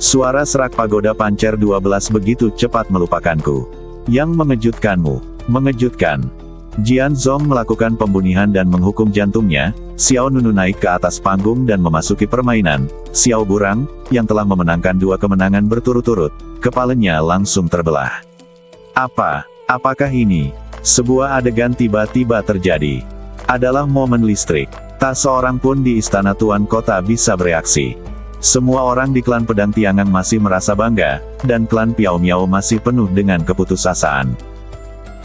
Suara serak pagoda Pancer 12 begitu cepat melupakanku. Yang mengejutkan. Jian Zong melakukan pembunihan dan menghukum jantungnya. Xiao Nunu naik ke atas panggung dan memasuki permainan. Xiao Burang, yang telah memenangkan 2 kemenangan berturut-turut, kepalanya langsung terbelah. Apakah ini? Sebuah adegan tiba-tiba terjadi. Adalah momen listrik. Tak seorang pun di istana Tuan Kota bisa bereaksi. Semua orang di klan Pedang Tiangang masih merasa bangga, dan klan Piao Miao masih penuh dengan keputusasaan.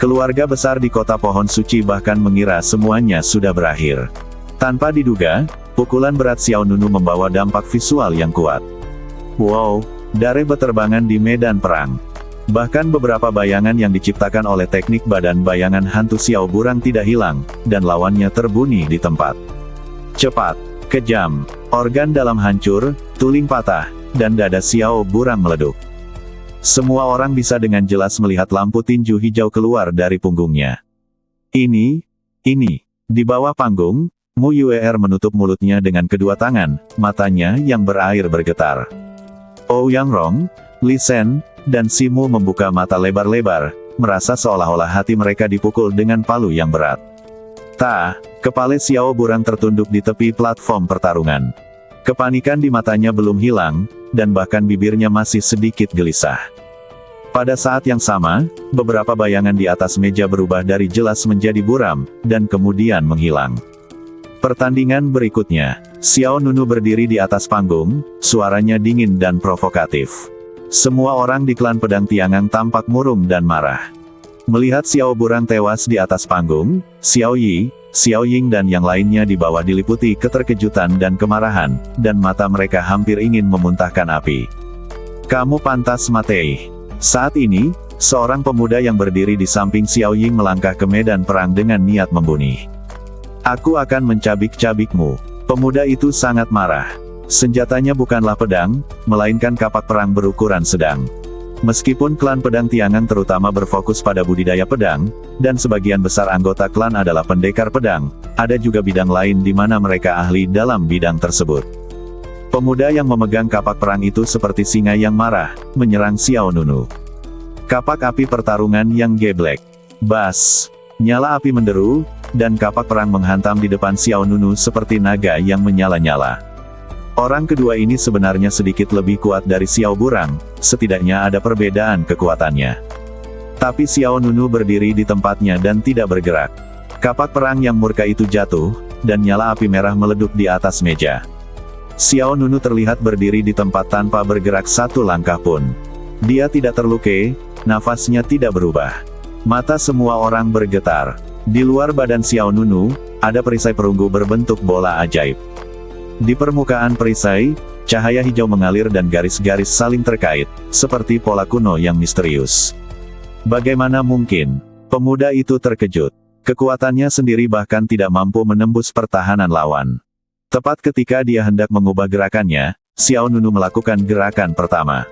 Keluarga besar di kota Pohon Suci bahkan mengira semuanya sudah berakhir. Tanpa diduga, pukulan berat Xiao Nunu membawa dampak visual yang kuat. Wow, dare beterbangan di medan perang. Bahkan beberapa bayangan yang diciptakan oleh teknik badan bayangan hantu Xiao Burang tidak hilang, dan lawannya terbunuh di tempat. Cepat, kejam, organ dalam hancur, tulang patah, dan dada Xiao Burang meleduk. Semua orang bisa dengan jelas melihat lampu tinju hijau keluar dari punggungnya. Ini. Di bawah panggung, Mu Yuer menutup mulutnya dengan kedua tangan, matanya yang berair bergetar. Ouyang Rong, Li Shen, dan Si Mu membuka mata lebar-lebar, merasa seolah-olah hati mereka dipukul dengan palu yang berat. Kepala Xiao Burang tertunduk di tepi platform pertarungan. Kepanikan di matanya belum hilang, dan bahkan bibirnya masih sedikit gelisah. Pada saat yang sama, beberapa bayangan di atas meja berubah dari jelas menjadi buram, dan kemudian menghilang. Pertandingan berikutnya, Xiao Nunu berdiri di atas panggung, suaranya dingin dan provokatif. Semua orang di klan Pedang Tiangang tampak murung dan marah. Melihat Xiao Burang tewas di atas panggung, Xiao Yi, Xiao Ying dan yang lainnya di bawah diliputi keterkejutan dan kemarahan, dan mata mereka hampir ingin memuntahkan api. Kamu pantas mati. Saat ini, seorang pemuda yang berdiri di samping Xiao Ying melangkah ke medan perang dengan niat membunuh. Aku akan mencabik-cabikmu. Pemuda itu sangat marah. Senjatanya bukanlah pedang, melainkan kapak perang berukuran sedang. Meskipun klan Pedang Tiangang terutama berfokus pada budidaya pedang, dan sebagian besar anggota klan adalah pendekar pedang, ada juga bidang lain di mana mereka ahli dalam bidang tersebut. Pemuda yang memegang kapak perang itu seperti singa yang marah, menyerang Xiao Nunu. Kapak api pertarungan yang geblek. Bas! Nyala api menderu, dan kapak perang menghantam di depan Xiao Nunu seperti naga yang menyala-nyala. Orang kedua ini sebenarnya sedikit lebih kuat dari Xiao Burang, setidaknya ada perbedaan kekuatannya. Tapi Xiao Nunu berdiri di tempatnya dan tidak bergerak. Kapak perang yang murka itu jatuh, dan nyala api merah meleduk di atas meja. Xiao Nunu terlihat berdiri di tempat tanpa bergerak satu langkah pun. Dia tidak terluka, nafasnya tidak berubah. Mata semua orang bergetar. Di luar badan Xiao Nunu, ada perisai perunggu berbentuk bola ajaib. Di permukaan perisai, cahaya hijau mengalir dan garis-garis saling terkait, seperti pola kuno yang misterius. Bagaimana mungkin? Pemuda itu terkejut. Kekuatannya sendiri bahkan tidak mampu menembus pertahanan lawan. Tepat ketika dia hendak mengubah gerakannya, Xiao Nunu melakukan gerakan pertama.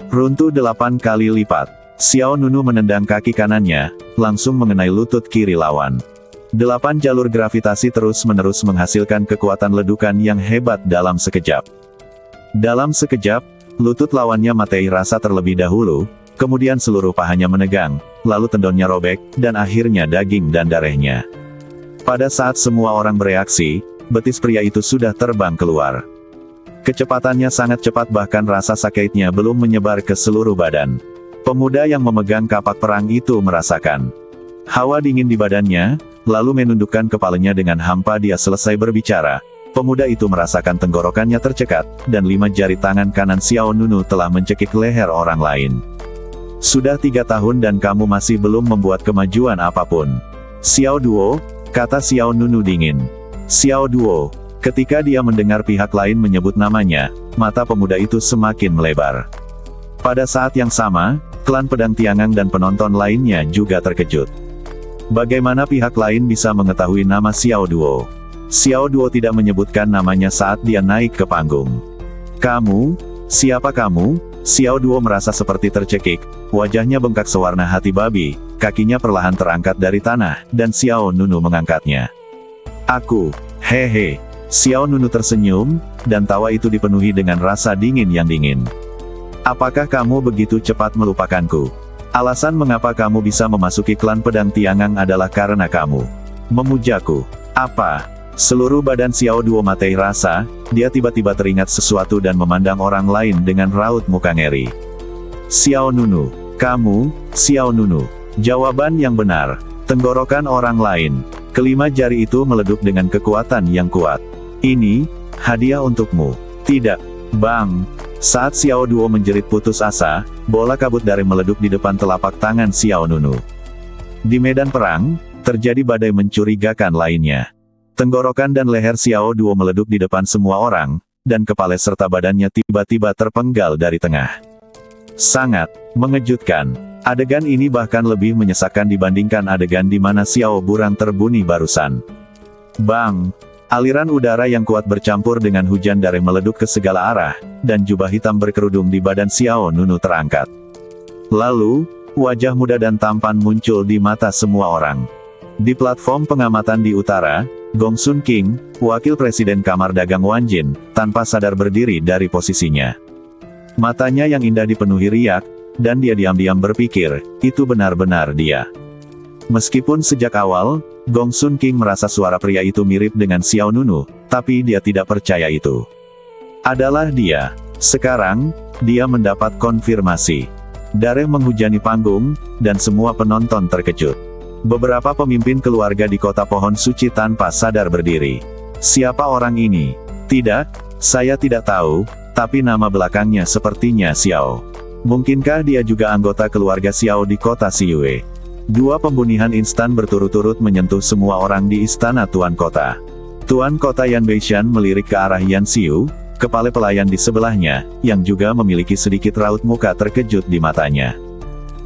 Runtuh 8 kali lipat. Xiao Nunu menendang kaki kanannya, langsung mengenai lutut kiri lawan. 8 jalur gravitasi terus-menerus menghasilkan kekuatan ledukan yang hebat dalam sekejap. Dalam sekejap, lutut lawannya mati rasa terlebih dahulu, kemudian seluruh pahanya menegang, lalu tendonnya robek, dan akhirnya daging dan darahnya. Pada saat semua orang bereaksi, betis pria itu sudah terbang keluar. Kecepatannya sangat cepat bahkan rasa sakitnya belum menyebar ke seluruh badan. Pemuda yang memegang kapak perang itu merasakan hawa dingin di badannya, lalu menundukkan kepalanya dengan hampa dia selesai berbicara. Pemuda itu merasakan tenggorokannya tercekat, dan 5 jari tangan kanan Xiao Nunu telah mencekik leher orang lain. Sudah 3 tahun dan kamu masih belum membuat kemajuan apapun. Xiao Duo, kata Xiao Nunu dingin. Xiao Duo. Ketika dia mendengar pihak lain menyebut namanya, mata pemuda itu semakin melebar. Pada saat yang sama, klan Pedang Tiangang dan penonton lainnya juga terkejut. Bagaimana pihak lain bisa mengetahui nama Xiao Duo? Xiao Duo tidak menyebutkan namanya saat dia naik ke panggung. Kamu? Siapa kamu? Xiao Duo merasa seperti tercekik, wajahnya bengkak sewarna hati babi, kakinya perlahan terangkat dari tanah, dan Xiao Nunu mengangkatnya. Aku, hehe. Xiao Nunu tersenyum, dan tawa itu dipenuhi dengan rasa dingin yang dingin. Apakah kamu begitu cepat melupakanku? Alasan mengapa kamu bisa memasuki klan pedang Tiangang adalah karena kamu memujaku. Apa? Seluruh badan Xiao Duo Matei rasa, dia tiba-tiba teringat sesuatu dan memandang orang lain dengan raut muka ngeri. Xiao Nunu, kamu, Xiao Nunu. Jawaban yang benar. Tenggorokan orang lain. Kelima jari itu meleduk dengan kekuatan yang kuat. Ini, hadiah untukmu. Tidak. Bang. Saat Xiao Duo menjerit putus asa, bola kabut dari meleduk di depan telapak tangan Xiao Nunu. Di medan perang, terjadi badai mencurigakan lainnya. Tenggorokan dan leher Xiao Duo meleduk di depan semua orang, dan kepala serta badannya tiba-tiba terpenggal dari tengah. Sangat mengejutkan. Adegan ini bahkan lebih menyesakkan dibandingkan adegan di mana Xiao Burang terbunuh barusan. Bang! Aliran udara yang kuat bercampur dengan hujan dari meleduk ke segala arah, dan jubah hitam berkerudung di badan Xiao Nunu terangkat. Lalu, wajah muda dan tampan muncul di mata semua orang. Di platform pengamatan di utara, Gong Sun King, wakil presiden Kamar Dagang Wanjin, tanpa sadar berdiri dari posisinya. Matanya yang indah dipenuhi riak, dan dia diam-diam berpikir, itu benar-benar dia. Meskipun sejak awal, Gong Sun King merasa suara pria itu mirip dengan Xiao Nunu, tapi dia tidak percaya itu adalah dia. Sekarang, dia mendapat konfirmasi. Darah menghujani panggung, dan semua penonton terkejut. Beberapa pemimpin keluarga di kota pohon suci tanpa sadar berdiri. Siapa orang ini? Tidak, saya tidak tahu, tapi nama belakangnya sepertinya Xiao. Mungkinkah dia juga anggota keluarga Xiao di kota Siyue? Dua pembunuhan instan berturut-turut menyentuh semua orang di istana Tuan Kota. Tuan Kota Yan Beishan melirik ke arah Yan Xiu, kepala pelayan di sebelahnya, yang juga memiliki sedikit raut muka terkejut di matanya.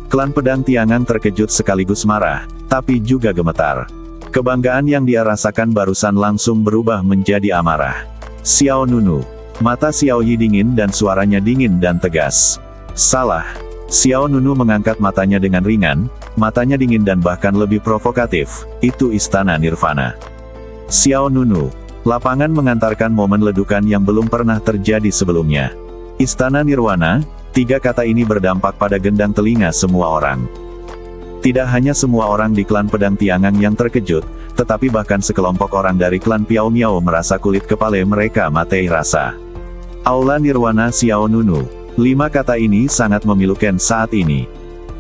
Klan pedang Tiangang terkejut sekaligus marah, tapi juga gemetar. Kebanggaan yang dia rasakan barusan langsung berubah menjadi amarah. Xiao Nunu. Mata Xiao Yi dingin dan suaranya dingin dan tegas. Salah. Xiao Nunu mengangkat matanya dengan ringan, matanya dingin dan bahkan lebih provokatif, itu istana Nirvana. Xiao Nunu. Lapangan mengantarkan momen ledukan yang belum pernah terjadi sebelumnya. Istana Nirwana, tiga kata ini berdampak pada gendang telinga semua orang. Tidak hanya semua orang di klan pedang Tiangang yang terkejut, tetapi bahkan sekelompok orang dari klan Piao Miao merasa kulit kepala mereka mati rasa. Aula Nirwana Xiao Nunu. 5 kata ini sangat memilukan saat ini.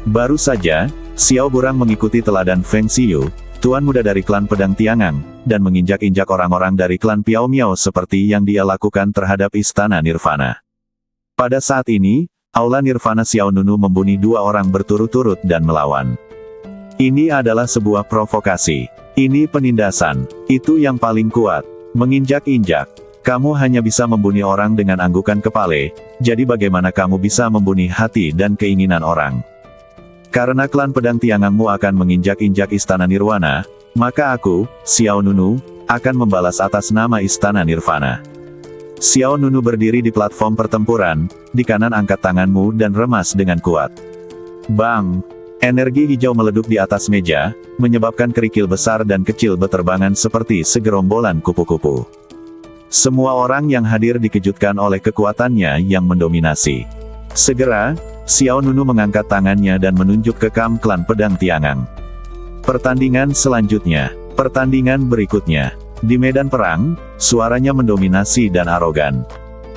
Baru saja, Xiao Burang mengikuti teladan Feng Xiu, tuan muda dari klan pedang Tiangang, dan menginjak-injak orang-orang dari klan Piao Miao seperti yang dia lakukan terhadap istana Nirvana. Pada saat ini, Aula Nirvana Xiao Nunu membunuh 2 orang berturut-turut dan melawan. Ini adalah sebuah provokasi. Ini penindasan. Itu yang paling kuat. Menginjak-injak. Kamu hanya bisa membunuh orang dengan anggukan kepala, jadi bagaimana kamu bisa membunuh hati dan keinginan orang? Karena klan pedang Tiangangmu akan menginjak-injak istana Nirwana, maka aku, Xiao Nunu, akan membalas atas nama istana Nirvana. Xiao Nunu berdiri di platform pertempuran, di kanan angkat tanganmu dan remas dengan kuat. Bang! Energi hijau meleduk di atas meja, menyebabkan kerikil besar dan kecil beterbangan seperti segerombolan kupu-kupu. Semua orang yang hadir dikejutkan oleh kekuatannya yang mendominasi. Segera, Xiao Nunu mengangkat tangannya dan menunjuk ke kam klan pedang Tiangang. Pertandingan selanjutnya. Pertandingan berikutnya. Di medan perang, suaranya mendominasi dan arogan.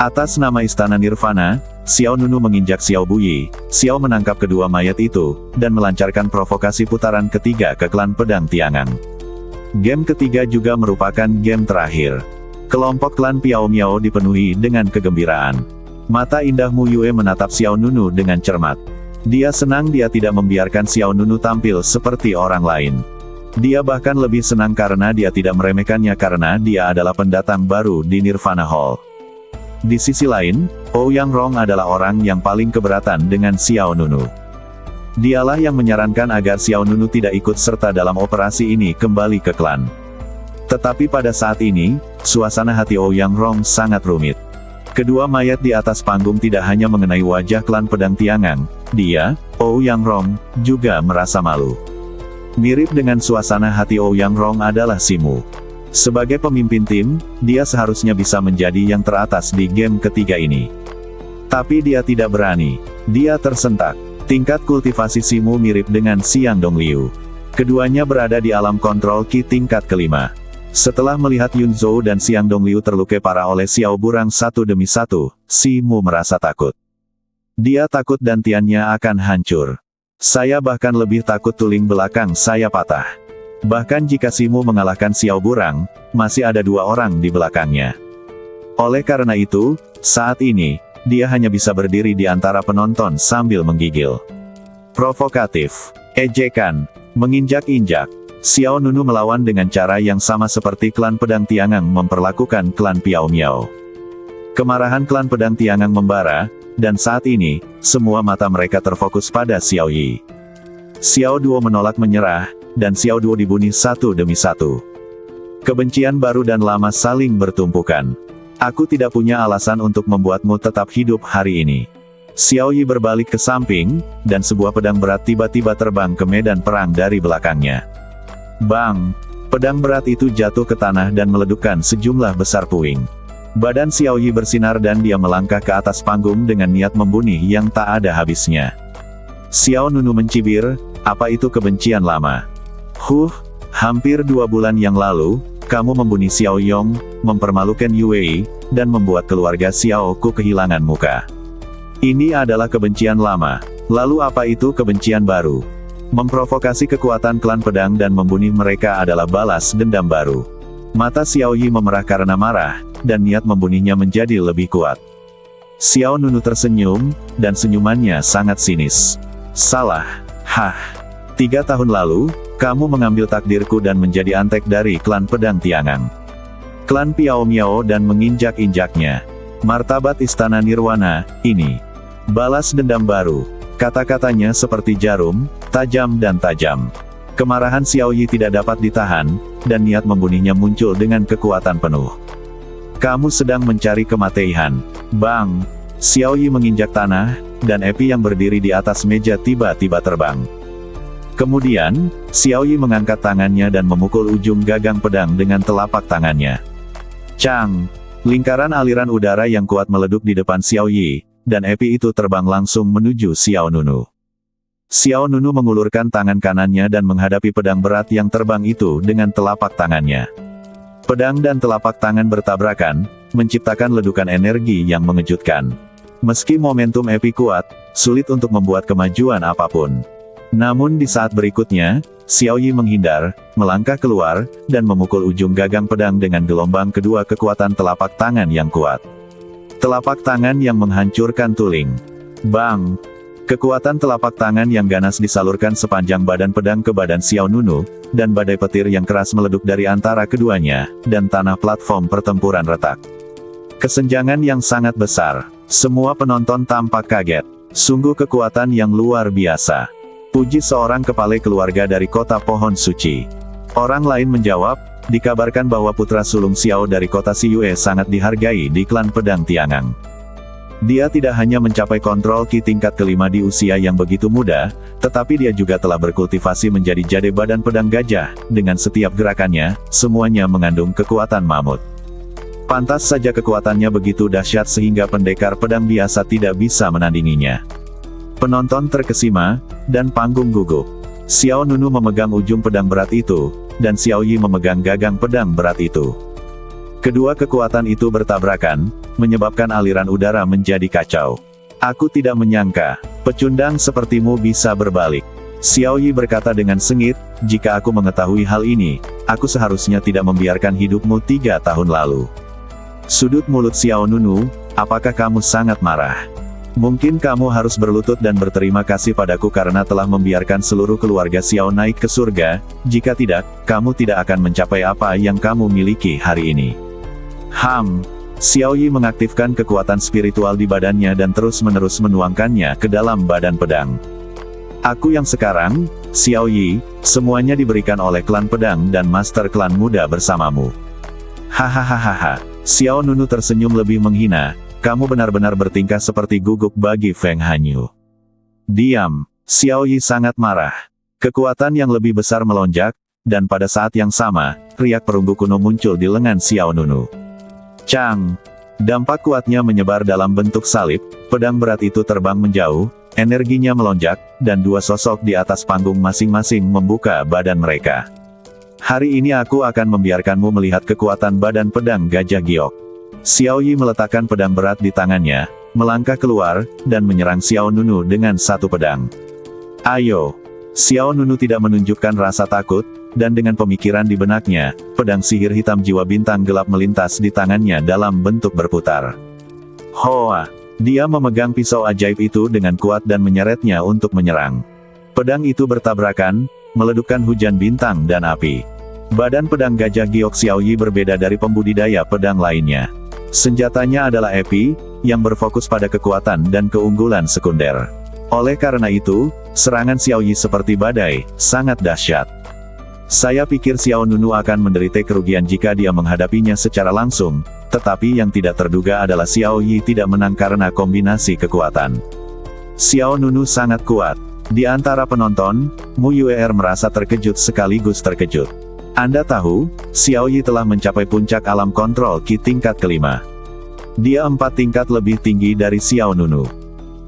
Atas nama istana Nirvana, Xiao Nunu menginjak Xiao Buyi. Xiao menangkap kedua mayat itu, dan melancarkan provokasi putaran ketiga ke klan pedang Tiangang. Game ketiga juga merupakan game terakhir. Kelompok klan Piao Miao dipenuhi dengan kegembiraan. Mata indah Mu Yue menatap Xiao Nunu dengan cermat. Dia senang dia tidak membiarkan Xiao Nunu tampil seperti orang lain. Dia bahkan lebih senang karena dia tidak meremehkannya karena dia adalah pendatang baru di Nirvana Hall. Di sisi lain, Ouyang Rong adalah orang yang paling keberatan dengan Xiao Nunu. Dialah yang menyarankan agar Xiao Nunu tidak ikut serta dalam operasi ini kembali ke klan. Tetapi pada saat ini, suasana hati Ouyang Rong sangat rumit. Kedua mayat di atas panggung tidak hanya mengenai wajah klan pedang Tiangang, dia, Ouyang Rong, juga merasa malu. Mirip dengan suasana hati Ouyang Rong adalah Simu. Sebagai pemimpin tim, dia seharusnya bisa menjadi yang teratas di game ketiga ini. Tapi dia tidak berani. Dia tersentak. Tingkat kultivasi Simu mirip dengan Xiang Dongliu. Keduanya berada di alam kontrol Qi tingkat kelima. Setelah melihat Yun Zhou dan Xiang Dongliu terluka parah oleh Xiao Burang satu demi satu, Simu merasa takut. Dia takut dantiannya akan hancur. Saya bahkan lebih takut tulang belakang saya patah. Bahkan jika Simu mengalahkan Xiao Burang, masih ada 2 orang di belakangnya. Oleh karena itu, saat ini, dia hanya bisa berdiri di antara penonton sambil menggigil. Provokatif, ejekan, menginjak-injak. Xiao Nunu melawan dengan cara yang sama seperti klan pedang Tiangang memperlakukan klan Piao Miao. Kemarahan klan pedang Tiangang membara, dan saat ini, semua mata mereka terfokus pada Xiao Yi. Xiao Duo menolak menyerah, dan Xiao Duo dibunuh satu demi satu. Kebencian baru dan lama saling bertumpukan. Aku tidak punya alasan untuk membuatmu tetap hidup hari ini. Xiao Yi berbalik ke samping, dan sebuah pedang berat tiba-tiba terbang ke medan perang dari belakangnya. Bang! Pedang berat itu jatuh ke tanah dan meledukkan sejumlah besar puing. Badan Xiao Yi bersinar dan dia melangkah ke atas panggung dengan niat membunuh yang tak ada habisnya. Xiao Nunu mencibir, apa itu kebencian lama? Hampir 2 bulan yang lalu, kamu membunuh Xiao Yong, mempermalukan Yue Yi, dan membuat keluarga Xiao Ku kehilangan muka. Ini adalah kebencian lama. Lalu apa itu kebencian baru? Memprovokasi kekuatan klan pedang dan membunuh mereka adalah balas dendam baru. Mata Xiao Yi memerah karena marah, dan niat membunuhnya menjadi lebih kuat. Xiao Nunu tersenyum, dan senyumannya sangat sinis. Salah. 3 tahun lalu, kamu mengambil takdirku dan menjadi antek dari klan pedang Tiangang. Klan Piao Miao dan menginjak-injaknya. Martabat Istana Nirwana, ini. Balas dendam baru. Kata-katanya seperti jarum, tajam dan tajam. Kemarahan Xiao Yi tidak dapat ditahan, dan niat membunuhnya muncul dengan kekuatan penuh. Kamu sedang mencari kematian. Bang! Xiao Yi menginjak tanah, dan Epi yang berdiri di atas meja tiba-tiba terbang. Kemudian, Xiao Yi mengangkat tangannya dan memukul ujung gagang pedang dengan telapak tangannya. Cang! Lingkaran aliran udara yang kuat meleduk di depan Xiao Yi, dan Epi itu terbang langsung menuju Xiao Nunu. Xiao Nunu mengulurkan tangan kanannya dan menghadapi pedang berat yang terbang itu dengan telapak tangannya. Pedang dan telapak tangan bertabrakan, menciptakan ledukan energi yang mengejutkan. Meski momentum Epi kuat, sulit untuk membuat kemajuan apapun. Namun di saat berikutnya, Xiao Yi menghindar, melangkah keluar, dan memukul ujung gagang pedang dengan gelombang kedua kekuatan telapak tangan yang kuat. Telapak tangan yang menghancurkan tulang. Bang! Kekuatan telapak tangan yang ganas disalurkan sepanjang badan pedang ke badan Xiao Nunu, dan badai petir yang keras meleduk dari antara keduanya, dan tanah platform pertempuran retak. Kesenjangan yang sangat besar. Semua penonton tampak kaget. Sungguh kekuatan yang luar biasa. Puji seorang kepala keluarga dari kota pohon suci. Orang lain menjawab, dikabarkan bahwa putra sulung Xiao dari kota Siyue sangat dihargai di klan pedang Tiangang. Dia tidak hanya mencapai kontrol Qi tingkat kelima di usia yang begitu muda, tetapi dia juga telah berkultivasi menjadi jade badan pedang gajah, dengan setiap gerakannya, semuanya mengandung kekuatan mamut. Pantas saja kekuatannya begitu dahsyat sehingga pendekar pedang biasa tidak bisa menandinginya. Penonton terkesima, dan panggung gugup. Xiao Nunu memegang ujung pedang berat itu, dan Xiao Yi memegang gagang pedang berat itu. Kedua kekuatan itu bertabrakan, menyebabkan aliran udara menjadi kacau. Aku tidak menyangka, pecundang sepertimu bisa berbalik. Xiao Yi berkata dengan sengit, jika aku mengetahui hal ini, aku seharusnya tidak membiarkan hidupmu 3 tahun lalu. Sudut mulut Xiao Nunu, apakah kamu sangat marah? Mungkin kamu harus berlutut dan berterima kasih padaku karena telah membiarkan seluruh keluarga Xiao naik ke surga, jika tidak, kamu tidak akan mencapai apa yang kamu miliki hari ini. Xiao Yi mengaktifkan kekuatan spiritual di badannya dan terus-menerus menuangkannya ke dalam badan pedang. Aku yang sekarang, Xiao Yi, semuanya diberikan oleh klan pedang dan master klan muda bersamamu. Hahaha. Xiao Nunu tersenyum lebih menghina. Kamu benar-benar bertingkah seperti guguk bagi Feng Hanyu. Diam. Xiao Yi sangat marah. Kekuatan yang lebih besar melonjak, dan pada saat yang sama, riak perunggu kuno muncul di lengan Xiao Nunu. Cang! Dampak kuatnya menyebar dalam bentuk salib, pedang berat itu terbang menjauh, energinya melonjak, dan dua sosok di atas panggung masing-masing membuka badan mereka. Hari ini aku akan membiarkanmu melihat kekuatan badan pedang Gajah Giok. Xiao Yi meletakkan pedang berat di tangannya, melangkah keluar, dan menyerang Xiao Nunu dengan satu pedang. Ayo! Xiao Nunu tidak menunjukkan rasa takut, dan dengan pemikiran di benaknya, pedang sihir hitam jiwa bintang gelap melintas di tangannya dalam bentuk berputar. Hoa! Dia memegang pisau ajaib itu dengan kuat dan menyeretnya untuk menyerang. Pedang itu bertabrakan, meledupkan hujan bintang dan api. Badan pedang Gajah Giok Xiao Yi berbeda dari pembudidaya pedang lainnya. Senjatanya adalah epi, yang berfokus pada kekuatan dan keunggulan sekunder. Oleh karena itu, serangan Xiao Yi seperti badai, sangat dahsyat. Saya pikir Xiao Nunu akan menderita kerugian jika dia menghadapinya secara langsung, tetapi yang tidak terduga adalah Xiao Yi tidak menang karena kombinasi kekuatan. Xiao Nunu sangat kuat. Di antara penonton, Mu Yuer merasa terkejut sekaligus terkejut. Anda tahu, Xiao Yi telah mencapai puncak alam kontrol Qi tingkat kelima. Dia 4 tingkat lebih tinggi dari Xiao Nunu.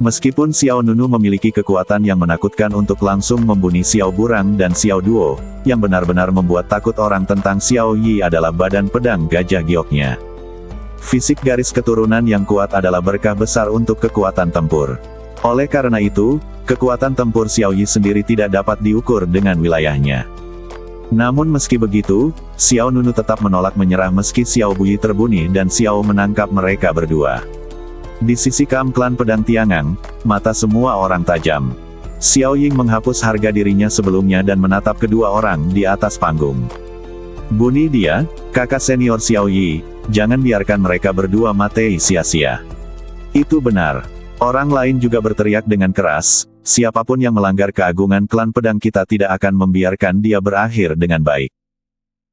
Meskipun Xiao Nunu memiliki kekuatan yang menakutkan untuk langsung membunuh Xiao Burang dan Xiao Duo, yang benar-benar membuat takut orang tentang Xiao Yi adalah badan pedang Gajah Gioknya. Fisik garis keturunan yang kuat adalah berkah besar untuk kekuatan tempur. Oleh karena itu, kekuatan tempur Xiao Yi sendiri tidak dapat diukur dengan wilayahnya. Namun meski begitu, Xiao Nunu tetap menolak menyerah meski Xiao Buyi terbunuh dan Xiao menangkap mereka berdua. Di sisi kam klan pedang Tiangang, mata semua orang tajam. Xiao Ying menghapus harga dirinya sebelumnya dan menatap kedua orang di atas panggung. Bunuh dia, kakak senior Xiao Yi, jangan biarkan mereka berdua mati sia-sia. Itu benar. Orang lain juga berteriak dengan keras, siapapun yang melanggar keagungan klan pedang kita tidak akan membiarkan dia berakhir dengan baik.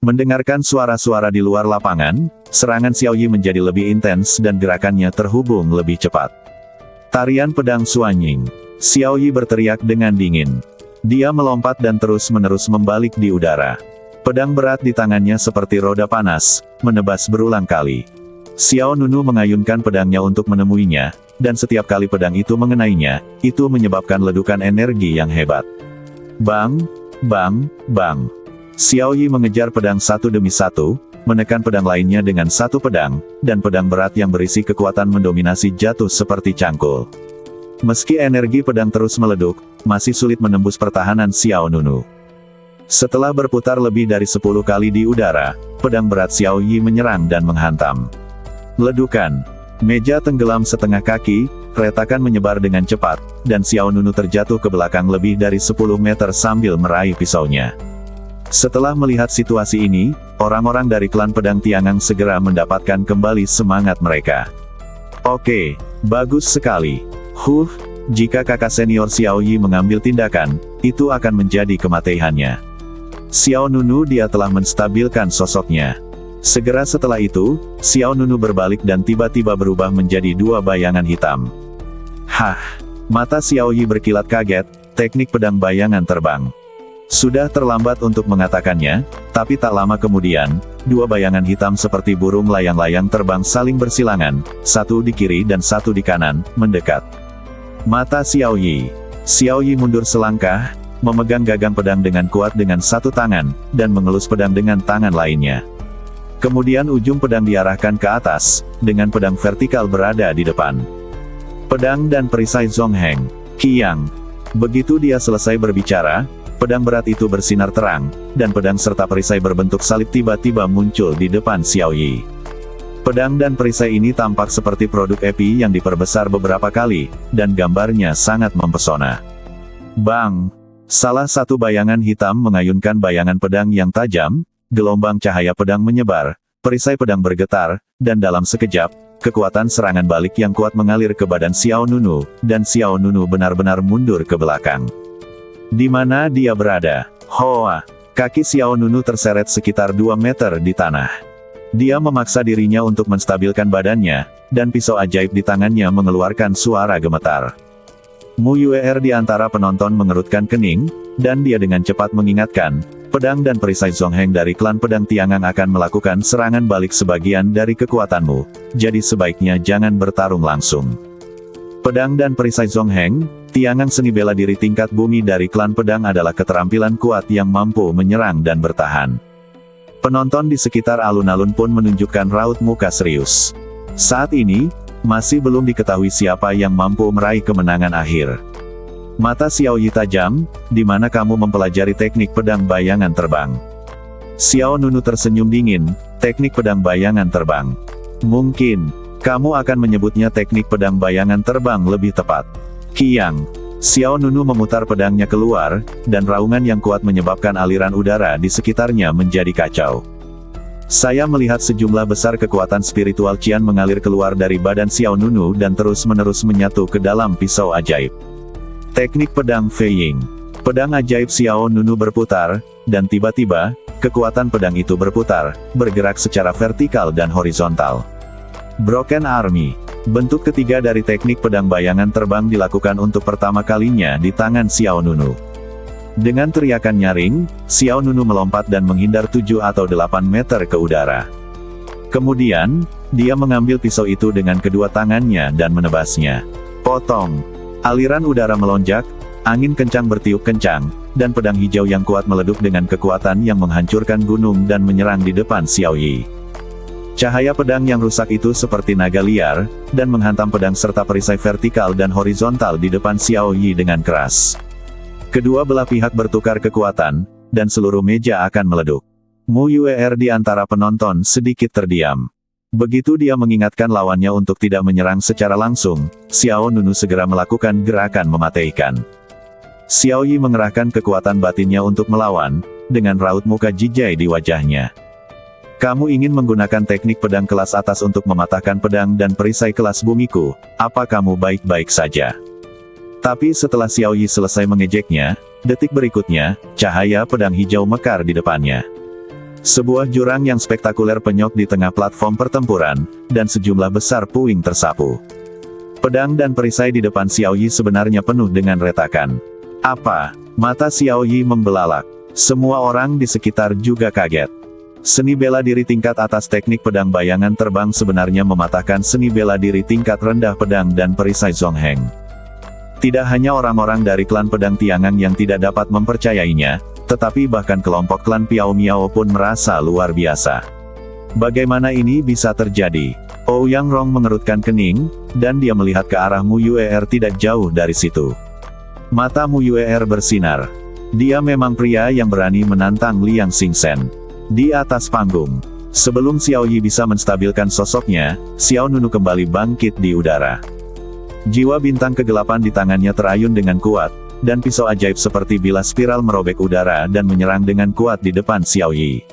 Mendengarkan suara-suara di luar lapangan, serangan Xiao Yi menjadi lebih intens dan gerakannya terhubung lebih cepat. Tarian pedang Suanying. Xiao Yi berteriak dengan dingin. Dia melompat dan terus-menerus membalik di udara. Pedang berat di tangannya seperti roda panas, menebas berulang kali. Xiao Nunu mengayunkan pedangnya untuk menemuinya, dan setiap kali pedang itu mengenainya, itu menyebabkan ledukan energi yang hebat. Bang! Bang! Bang! Xiao Yi mengejar pedang satu demi satu, menekan pedang lainnya dengan satu pedang, dan pedang berat yang berisi kekuatan mendominasi jatuh seperti cangkul. Meski energi pedang terus meleduk, masih sulit menembus pertahanan Xiao Nunu. Setelah berputar lebih dari 10 kali di udara, pedang berat Xiao Yi menyerang dan menghantam. Ledukan. Meja tenggelam setengah kaki, retakan menyebar dengan cepat, dan Xiao Nunu terjatuh ke belakang lebih dari 10 meter sambil meraih pisaunya. Setelah melihat situasi ini, orang-orang dari klan pedang Tiangang segera mendapatkan kembali semangat mereka. Oke, bagus sekali. Jika kakak senior Xiao Yi mengambil tindakan, itu akan menjadi kematiannya. Xiao Nunu dia telah menstabilkan sosoknya. Segera setelah itu, Xiao Nunu berbalik dan tiba-tiba berubah menjadi dua bayangan hitam. Mata Xiao Yi berkilat kaget, teknik pedang bayangan terbang. Sudah terlambat untuk mengatakannya, tapi tak lama kemudian, dua bayangan hitam seperti burung layang-layang terbang saling bersilangan, satu di kiri dan satu di kanan, mendekat. Mata Xiao Yi. Xiao Yi mundur selangkah, memegang gagang pedang dengan kuat dengan satu tangan, dan mengelus pedang dengan tangan lainnya. Kemudian ujung pedang diarahkan ke atas, dengan pedang vertikal berada di depan. Pedang dan perisai Zongheng, Qiyang. Begitu dia selesai berbicara, pedang berat itu bersinar terang, dan pedang serta perisai berbentuk salib tiba-tiba muncul di depan Xiao Yi. Pedang dan perisai ini tampak seperti produk epi yang diperbesar beberapa kali, dan gambarnya sangat mempesona. Bang! Salah satu bayangan hitam mengayunkan bayangan pedang yang tajam, gelombang cahaya pedang menyebar, perisai pedang bergetar, dan dalam sekejap, kekuatan serangan balik yang kuat mengalir ke badan Xiao Nunu, dan Xiao Nunu benar-benar mundur ke belakang. Di mana dia berada? Hoa! Kaki Xiao Nunu terseret sekitar 2 meter di tanah. Dia memaksa dirinya untuk menstabilkan badannya, dan pisau ajaib di tangannya mengeluarkan suara gemetar. Mu Yuer di antara penonton mengerutkan kening, dan dia dengan cepat mengingatkan, Pedang dan perisai Zongheng dari klan pedang Tiangang akan melakukan serangan balik sebagian dari kekuatanmu, jadi sebaiknya jangan bertarung langsung. Pedang dan perisai Zongheng, Tiangang seni bela diri tingkat bumi dari klan pedang adalah keterampilan kuat yang mampu menyerang dan bertahan. Penonton di sekitar alun-alun pun menunjukkan raut muka serius. Saat ini, masih belum diketahui siapa yang mampu meraih kemenangan akhir. Mata Xiao Yi tajam, di mana kamu mempelajari teknik pedang bayangan terbang. Xiao Nunu tersenyum dingin, teknik pedang bayangan terbang. Mungkin, kamu akan menyebutnya teknik pedang bayangan terbang lebih tepat. Kiang. Xiao Nunu memutar pedangnya keluar, dan raungan yang kuat menyebabkan aliran udara di sekitarnya menjadi kacau. Saya melihat sejumlah besar kekuatan spiritual Qian mengalir keluar dari badan Xiao Nunu dan terus-menerus menyatu ke dalam pisau ajaib. Teknik pedang Fei Ying. Pedang ajaib Xiao Nunu berputar, dan tiba-tiba, kekuatan pedang itu berputar, bergerak secara vertikal dan horizontal. Broken Army. Bentuk ketiga dari teknik pedang bayangan terbang dilakukan untuk pertama kalinya di tangan Xiao Nunu. Dengan teriakan nyaring, Xiao Nunu melompat dan menghindar 7 atau 8 meter ke udara. Kemudian, dia mengambil pisau itu dengan kedua tangannya dan menebasnya. Potong. Aliran udara melonjak, angin kencang bertiup kencang, dan pedang hijau yang kuat meleduk dengan kekuatan yang menghancurkan gunung dan menyerang di depan Xiao Yi. Cahaya pedang yang rusak itu seperti naga liar, dan menghantam pedang serta perisai vertikal dan horizontal di depan Xiao Yi dengan keras. Kedua belah pihak bertukar kekuatan, dan seluruh meja akan meleduk. Mu Yuer di antara penonton sedikit terdiam. Begitu dia mengingatkan lawannya untuk tidak menyerang secara langsung, Xiao Nunu segera melakukan gerakan memateikan. Xiao Yi mengerahkan kekuatan batinnya untuk melawan, dengan raut muka jijai di wajahnya. Kamu ingin menggunakan teknik pedang kelas atas untuk mematahkan pedang dan perisai kelas bumiku, apa kamu baik-baik saja? Tapi setelah Xiao Yi selesai mengejeknya, detik berikutnya, cahaya pedang hijau mekar di depannya. Sebuah jurang yang spektakuler penyok di tengah platform pertempuran, dan sejumlah besar puing tersapu. Pedang dan perisai di depan Xiao Yi sebenarnya penuh dengan retakan. Apa? Mata Xiao Yi membelalak. Semua orang di sekitar juga kaget. Seni bela diri tingkat atas teknik pedang bayangan terbang sebenarnya mematahkan seni bela diri tingkat rendah pedang dan perisai Zongheng. Tidak hanya orang-orang dari klan pedang Tiangang yang tidak dapat mempercayainya, tetapi bahkan kelompok klan Piao Miao pun merasa luar biasa. Bagaimana ini bisa terjadi? Ouyang Rong mengerutkan kening, dan dia melihat ke arah Mu Yuer tidak jauh dari situ. Mata Mu Yuer bersinar. Dia memang pria yang berani menantang Liang Xingchen. Di atas panggung. Sebelum Xiao Yi bisa menstabilkan sosoknya, Xiao Nunu kembali bangkit di udara. Jiwa bintang kegelapan di tangannya terayun dengan kuat, dan pisau ajaib seperti bilah spiral merobek udara dan menyerang dengan kuat di depan Xiao Yi.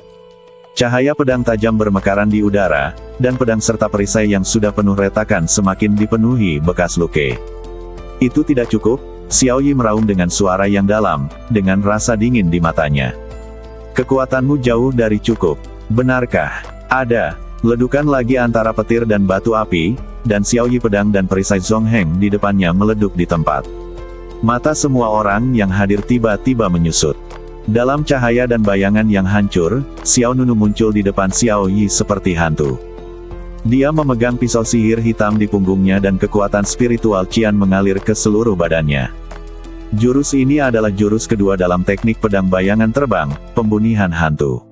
Cahaya pedang tajam bermekaran di udara, dan pedang serta perisai yang sudah penuh retakan semakin dipenuhi bekas luka. Itu tidak cukup, Xiao Yi meraung dengan suara yang dalam, dengan rasa dingin di matanya. Kekuatanmu jauh dari cukup. Benarkah? Ada. Ledukan lagi antara petir dan batu api, dan Xiao Yi pedang dan perisai Zongheng di depannya meleduk di tempat. Mata semua orang yang hadir tiba-tiba menyusut. Dalam cahaya dan bayangan yang hancur, Xiao Nunu muncul di depan Xiao Yi seperti hantu. Dia memegang pisau sihir hitam di punggungnya dan kekuatan spiritual Qian mengalir ke seluruh badannya. Jurus ini adalah jurus kedua dalam teknik pedang bayangan terbang, pembunihan hantu.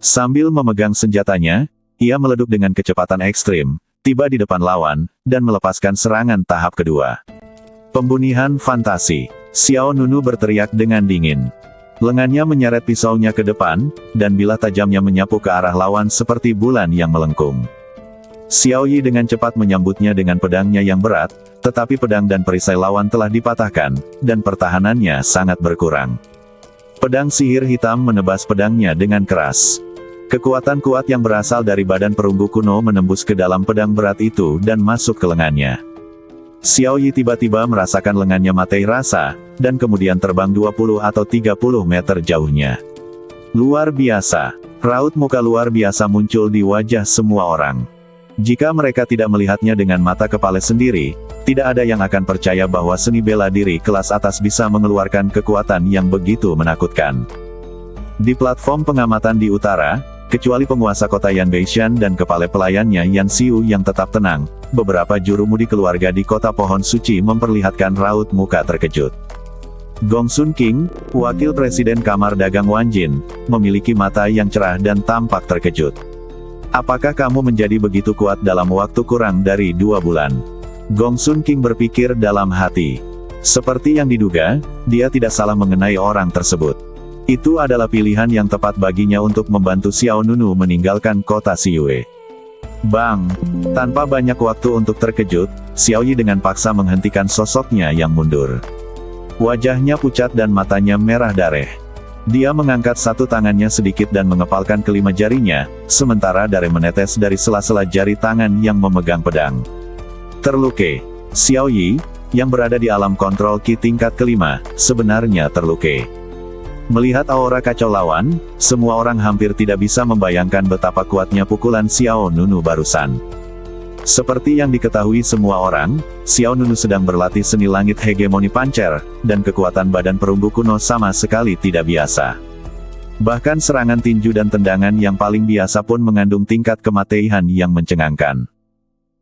Sambil memegang senjatanya, ia meleduk dengan kecepatan ekstrim, tiba di depan lawan, dan melepaskan serangan tahap kedua. Pembunihan fantasi. Xiao Nunu berteriak dengan dingin. Lengannya menyeret pisaunya ke depan, dan bilah tajamnya menyapu ke arah lawan seperti bulan yang melengkung. Xiao Yi dengan cepat menyambutnya dengan pedangnya yang berat, tetapi pedang dan perisai lawan telah dipatahkan, dan pertahanannya sangat berkurang. Pedang sihir hitam menebas pedangnya dengan keras. Kekuatan kuat yang berasal dari badan perunggu kuno menembus ke dalam pedang berat itu dan masuk ke lengannya. Xiao Yi tiba-tiba merasakan lengannya mati rasa, dan kemudian terbang 20 atau 30 meter jauhnya. Luar biasa. Raut muka luar biasa muncul di wajah semua orang. Jika mereka tidak melihatnya dengan mata kepala sendiri, tidak ada yang akan percaya bahwa seni bela diri kelas atas bisa mengeluarkan kekuatan yang begitu menakutkan. Di platform pengamatan di utara, kecuali penguasa kota Yan Beishan dan kepala pelayannya Yan Xiu yang tetap tenang, beberapa jurumudi keluarga di kota pohon suci memperlihatkan raut muka terkejut. Gong Sun King, wakil presiden kamar dagang Wanjin, memiliki mata yang cerah dan tampak terkejut. Apakah kamu menjadi begitu kuat dalam waktu kurang dari 2 bulan? Gong Sun King berpikir dalam hati. Seperti yang diduga, dia tidak salah mengenai orang tersebut. Itu adalah pilihan yang tepat baginya untuk membantu Xiao Nunu meninggalkan kota Siyue. Bang! Tanpa banyak waktu untuk terkejut, Xiao Yi dengan paksa menghentikan sosoknya yang mundur. Wajahnya pucat dan matanya merah darah. Dia mengangkat satu tangannya sedikit dan mengepalkan kelima jarinya, sementara darah menetes dari sela-sela jari tangan yang memegang pedang. Terluka. Xiao Yi, yang berada di alam kontrol Ki tingkat kelima, sebenarnya terluka. Melihat aura kacau lawan, semua orang hampir tidak bisa membayangkan betapa kuatnya pukulan Xiao Nunu barusan. Seperti yang diketahui semua orang, Xiao Nunu sedang berlatih seni langit hegemoni pancer, dan kekuatan badan perunggu kuno sama sekali tidak biasa. Bahkan serangan tinju dan tendangan yang paling biasa pun mengandung tingkat kematian yang mencengangkan.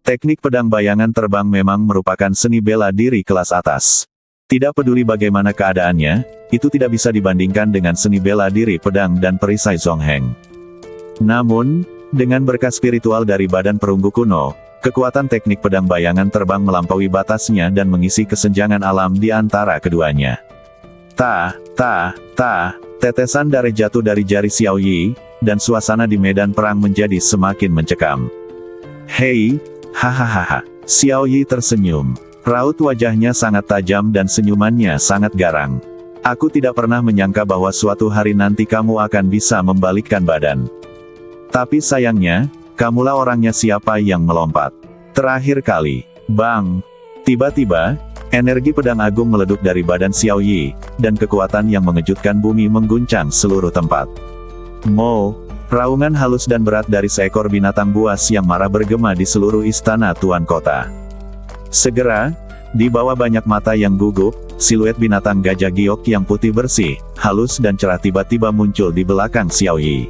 Teknik pedang bayangan terbang memang merupakan seni bela diri kelas atas. Tidak peduli bagaimana keadaannya, itu tidak bisa dibandingkan dengan seni bela diri pedang dan perisai Zongheng. Namun, dengan berkah spiritual dari badan perunggu kuno, kekuatan teknik pedang bayangan terbang melampaui batasnya dan mengisi kesenjangan alam di antara keduanya. Tetesan darah jatuh dari jari Xiao Yi, dan suasana di medan perang menjadi semakin mencekam. Hei, hahaha, Xiao Yi tersenyum. Raut wajahnya sangat tajam dan senyumannya sangat garang. Aku tidak pernah menyangka bahwa suatu hari nanti kamu akan bisa membalikkan badan. Tapi sayangnya, kamulah orangnya siapa yang melompat. Terakhir kali, bang. Tiba-tiba, energi pedang agung meleduk dari badan Xiao Yi, dan kekuatan yang mengejutkan bumi mengguncang seluruh tempat. Mo, raungan halus dan berat dari seekor binatang buas yang marah bergema di seluruh istana Tuan Kota. Segera, di bawah banyak mata yang gugup, siluet binatang gajah giok yang putih bersih, halus dan cerah tiba-tiba muncul di belakang Xiao Yi.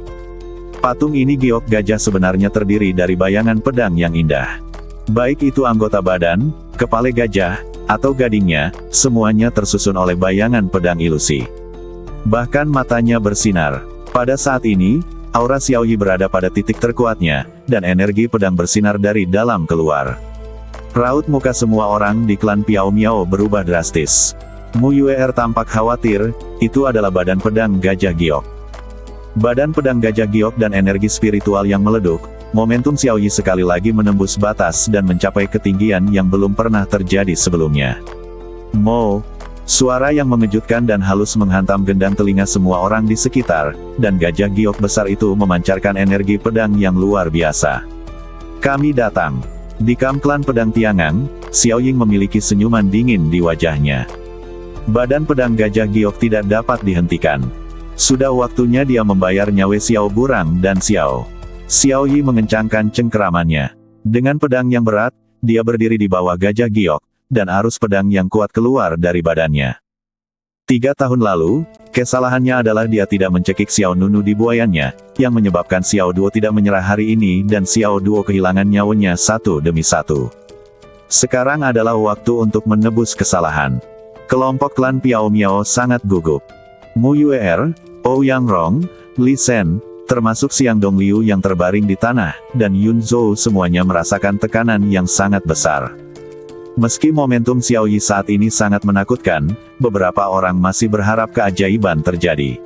Patung ini giok gajah sebenarnya terdiri dari bayangan pedang yang indah. Baik itu anggota badan, kepala gajah, atau gadingnya, semuanya tersusun oleh bayangan pedang ilusi. Bahkan matanya bersinar. Pada saat ini, aura Xiao Yi berada pada titik terkuatnya, dan energi pedang bersinar dari dalam keluar. Raut muka semua orang di klan Piao Miao berubah drastis. Mu Yuer tampak khawatir, itu adalah badan pedang gajah giok. Badan pedang gajah giok dan energi spiritual yang meleduk, momentum Xiao Yi sekali lagi menembus batas dan mencapai ketinggian yang belum pernah terjadi sebelumnya. Mo, suara yang mengejutkan dan halus menghantam gendang telinga semua orang di sekitar, dan gajah giok besar itu memancarkan energi pedang yang luar biasa. Kami datang. Di kamp klan pedang Tiangang, Xiao Ying memiliki senyuman dingin di wajahnya. Badan pedang gajah giok tidak dapat dihentikan. Sudah waktunya dia membayar nyawa Xiao Burang dan Xiao. Xiao Yi mengencangkan cengkeramannya. Dengan pedang yang berat, dia berdiri di bawah gajah giok, dan arus pedang yang kuat keluar dari badannya. 3 tahun lalu, kesalahannya adalah dia tidak mencekik Xiao Nunu di buayannya, yang menyebabkan Xiao Duo tidak menyerah hari ini dan Xiao Duo kehilangan nyawanya satu demi satu. Sekarang adalah waktu untuk menebus kesalahan. Kelompok klan Piao Miao sangat gugup. Mu Yuer, Ouyang Rong, Li Shen, termasuk Xiang Dongliu yang terbaring di tanah, dan Yun Zhou semuanya merasakan tekanan yang sangat besar. Meski momentum Xiao Yi saat ini sangat menakutkan, beberapa orang masih berharap keajaiban terjadi.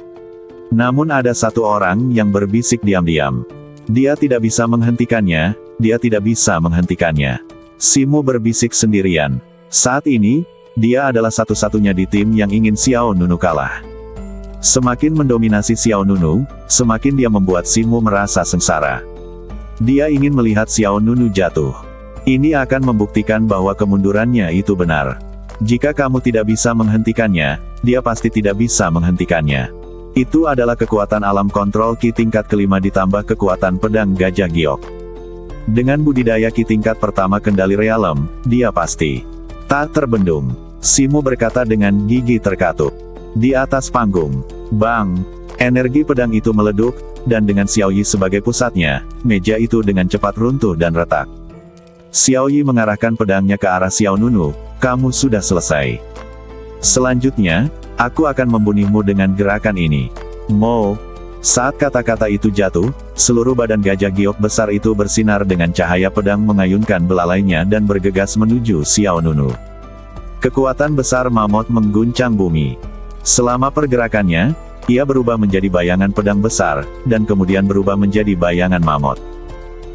Namun ada satu orang yang berbisik diam-diam. Dia tidak bisa menghentikannya, dia tidak bisa menghentikannya. Simu berbisik sendirian. Saat ini, dia adalah satu-satunya di tim yang ingin Xiao Nunu kalah. Semakin mendominasi Xiao Nunu, semakin dia membuat Simu merasa sengsara. Dia ingin melihat Xiao Nunu jatuh. Ini akan membuktikan bahwa kemundurannya itu benar. Jika kamu tidak bisa menghentikannya, dia pasti tidak bisa menghentikannya. Itu adalah kekuatan alam kontrol Ki tingkat kelima ditambah kekuatan pedang gajah giok. Dengan budidaya Ki tingkat pertama kendali realem, dia pasti tak terbendung. Simu berkata dengan gigi terkatup. Di atas panggung, bang, Energi pedang itu meleduk, dan dengan Xiao Yi sebagai pusatnya, meja itu dengan cepat runtuh dan retak. Xiao Yi mengarahkan pedangnya ke arah Xiao Nunu, "Kamu sudah selesai. Selanjutnya, aku akan membunuhmu dengan gerakan ini." Mo. Saat kata-kata itu jatuh, seluruh badan gajah giok besar itu bersinar dengan cahaya pedang mengayunkan belalainya dan bergegas menuju Xiao Nunu. Kekuatan besar mamut mengguncang bumi. Selama pergerakannya, ia berubah menjadi bayangan pedang besar, dan kemudian berubah menjadi bayangan mamut.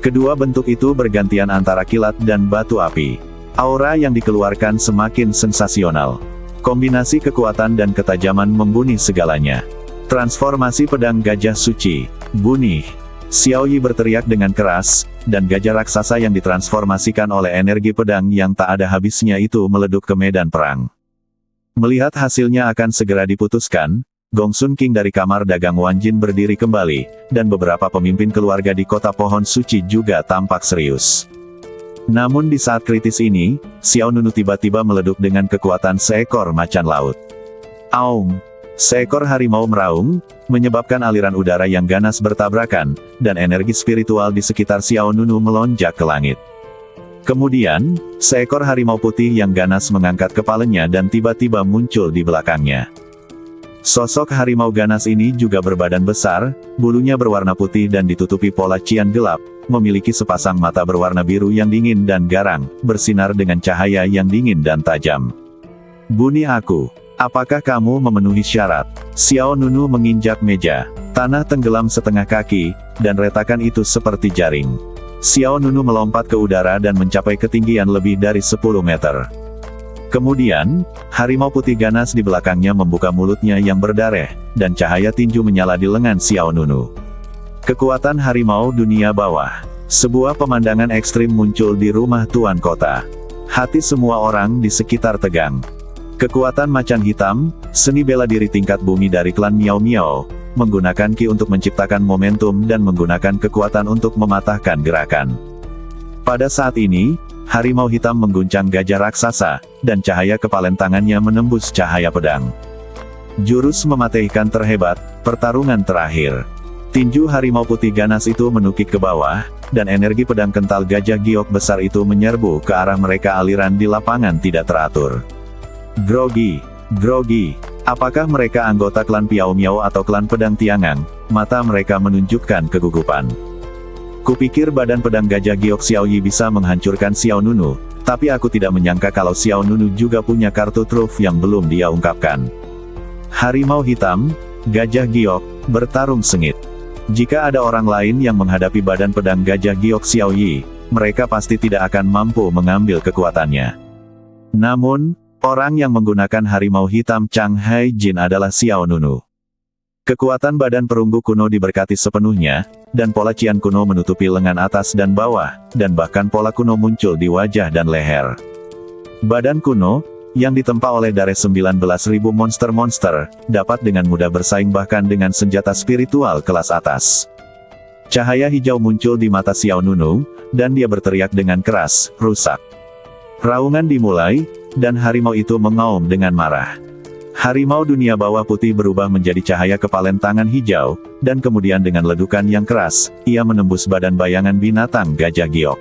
Kedua bentuk itu bergantian antara kilat dan batu api. Aura yang dikeluarkan semakin sensasional. Kombinasi kekuatan dan ketajaman membunuh segalanya. Transformasi pedang gajah suci. Bunuh. Xiao Yi berteriak dengan keras, dan gajah raksasa yang ditransformasikan oleh energi pedang yang tak ada habisnya itu meleduk ke medan perang. Melihat hasilnya akan segera diputuskan, Gong Sun King dari kamar dagang Wanjin berdiri kembali, dan beberapa pemimpin keluarga di kota pohon suci juga tampak serius. Namun di saat kritis ini, Xiao Nunu tiba-tiba meleduk dengan kekuatan seekor macan laut. Aum! Seekor harimau meraung, menyebabkan aliran udara yang ganas bertabrakan, dan energi spiritual di sekitar Xiao Nunu melonjak ke langit. Kemudian, seekor harimau putih yang ganas mengangkat kepalanya dan tiba-tiba muncul di belakangnya. Sosok harimau ganas ini juga berbadan besar, bulunya berwarna putih dan ditutupi pola cian gelap, memiliki sepasang mata berwarna biru yang dingin dan garang, bersinar dengan cahaya yang dingin dan tajam. "Bunuh aku. Apakah kamu memenuhi syarat?" Xiao Nunu menginjak meja. Tanah tenggelam setengah kaki, dan retakan itu seperti jaring. Xiao Nunu melompat ke udara dan mencapai ketinggian lebih dari 10 meter. Kemudian, harimau putih ganas di belakangnya membuka mulutnya yang berdarah, dan cahaya tinju menyala di lengan Xiao Nunu. Kekuatan harimau dunia bawah. Sebuah pemandangan ekstrim muncul di rumah tuan kota. Hati semua orang di sekitar tegang. Kekuatan macan hitam, seni bela diri tingkat bumi dari klan Miao Miao, menggunakan Ki untuk menciptakan momentum dan menggunakan kekuatan untuk mematahkan gerakan. Pada saat ini, harimau hitam mengguncang gajah raksasa, dan cahaya kepalan tangannya menembus cahaya pedang. Jurus mematikan terhebat, pertarungan terakhir. Tinju harimau putih ganas itu menukik ke bawah, dan energi pedang kental gajah giok besar itu menyerbu ke arah mereka. Aliran di lapangan tidak teratur. Grogi, grogi. Apakah mereka anggota klan Piao Miao atau klan pedang Tiangang? Mata mereka menunjukkan kegugupan. Kupikir badan pedang gajah giok Xiao Yi bisa menghancurkan Xiao Nunu, tapi aku tidak menyangka kalau Xiao Nunu juga punya kartu truf yang belum dia ungkapkan. Harimau hitam, gajah giok, bertarung sengit. Jika ada orang lain yang menghadapi badan pedang gajah giok Xiao Yi, mereka pasti tidak akan mampu mengambil kekuatannya. Namun, orang yang menggunakan harimau hitam Chang Hai Jin adalah Xiao Nunu. Kekuatan badan perunggu kuno diberkati sepenuhnya, dan pola cian kuno menutupi lengan atas dan bawah, dan bahkan pola kuno muncul di wajah dan leher. Badan kuno, yang ditempa oleh dari 19.000 monster-monster, dapat dengan mudah bersaing bahkan dengan senjata spiritual kelas atas. Cahaya hijau muncul di mata Xiao Nunu, dan dia berteriak dengan keras, "Rusak!" Raungan dimulai, dan harimau itu mengaum dengan marah. Harimau dunia bawah putih berubah menjadi cahaya kepalan tangan hijau, dan kemudian dengan ledukan yang keras, ia menembus badan bayangan binatang gajah giok.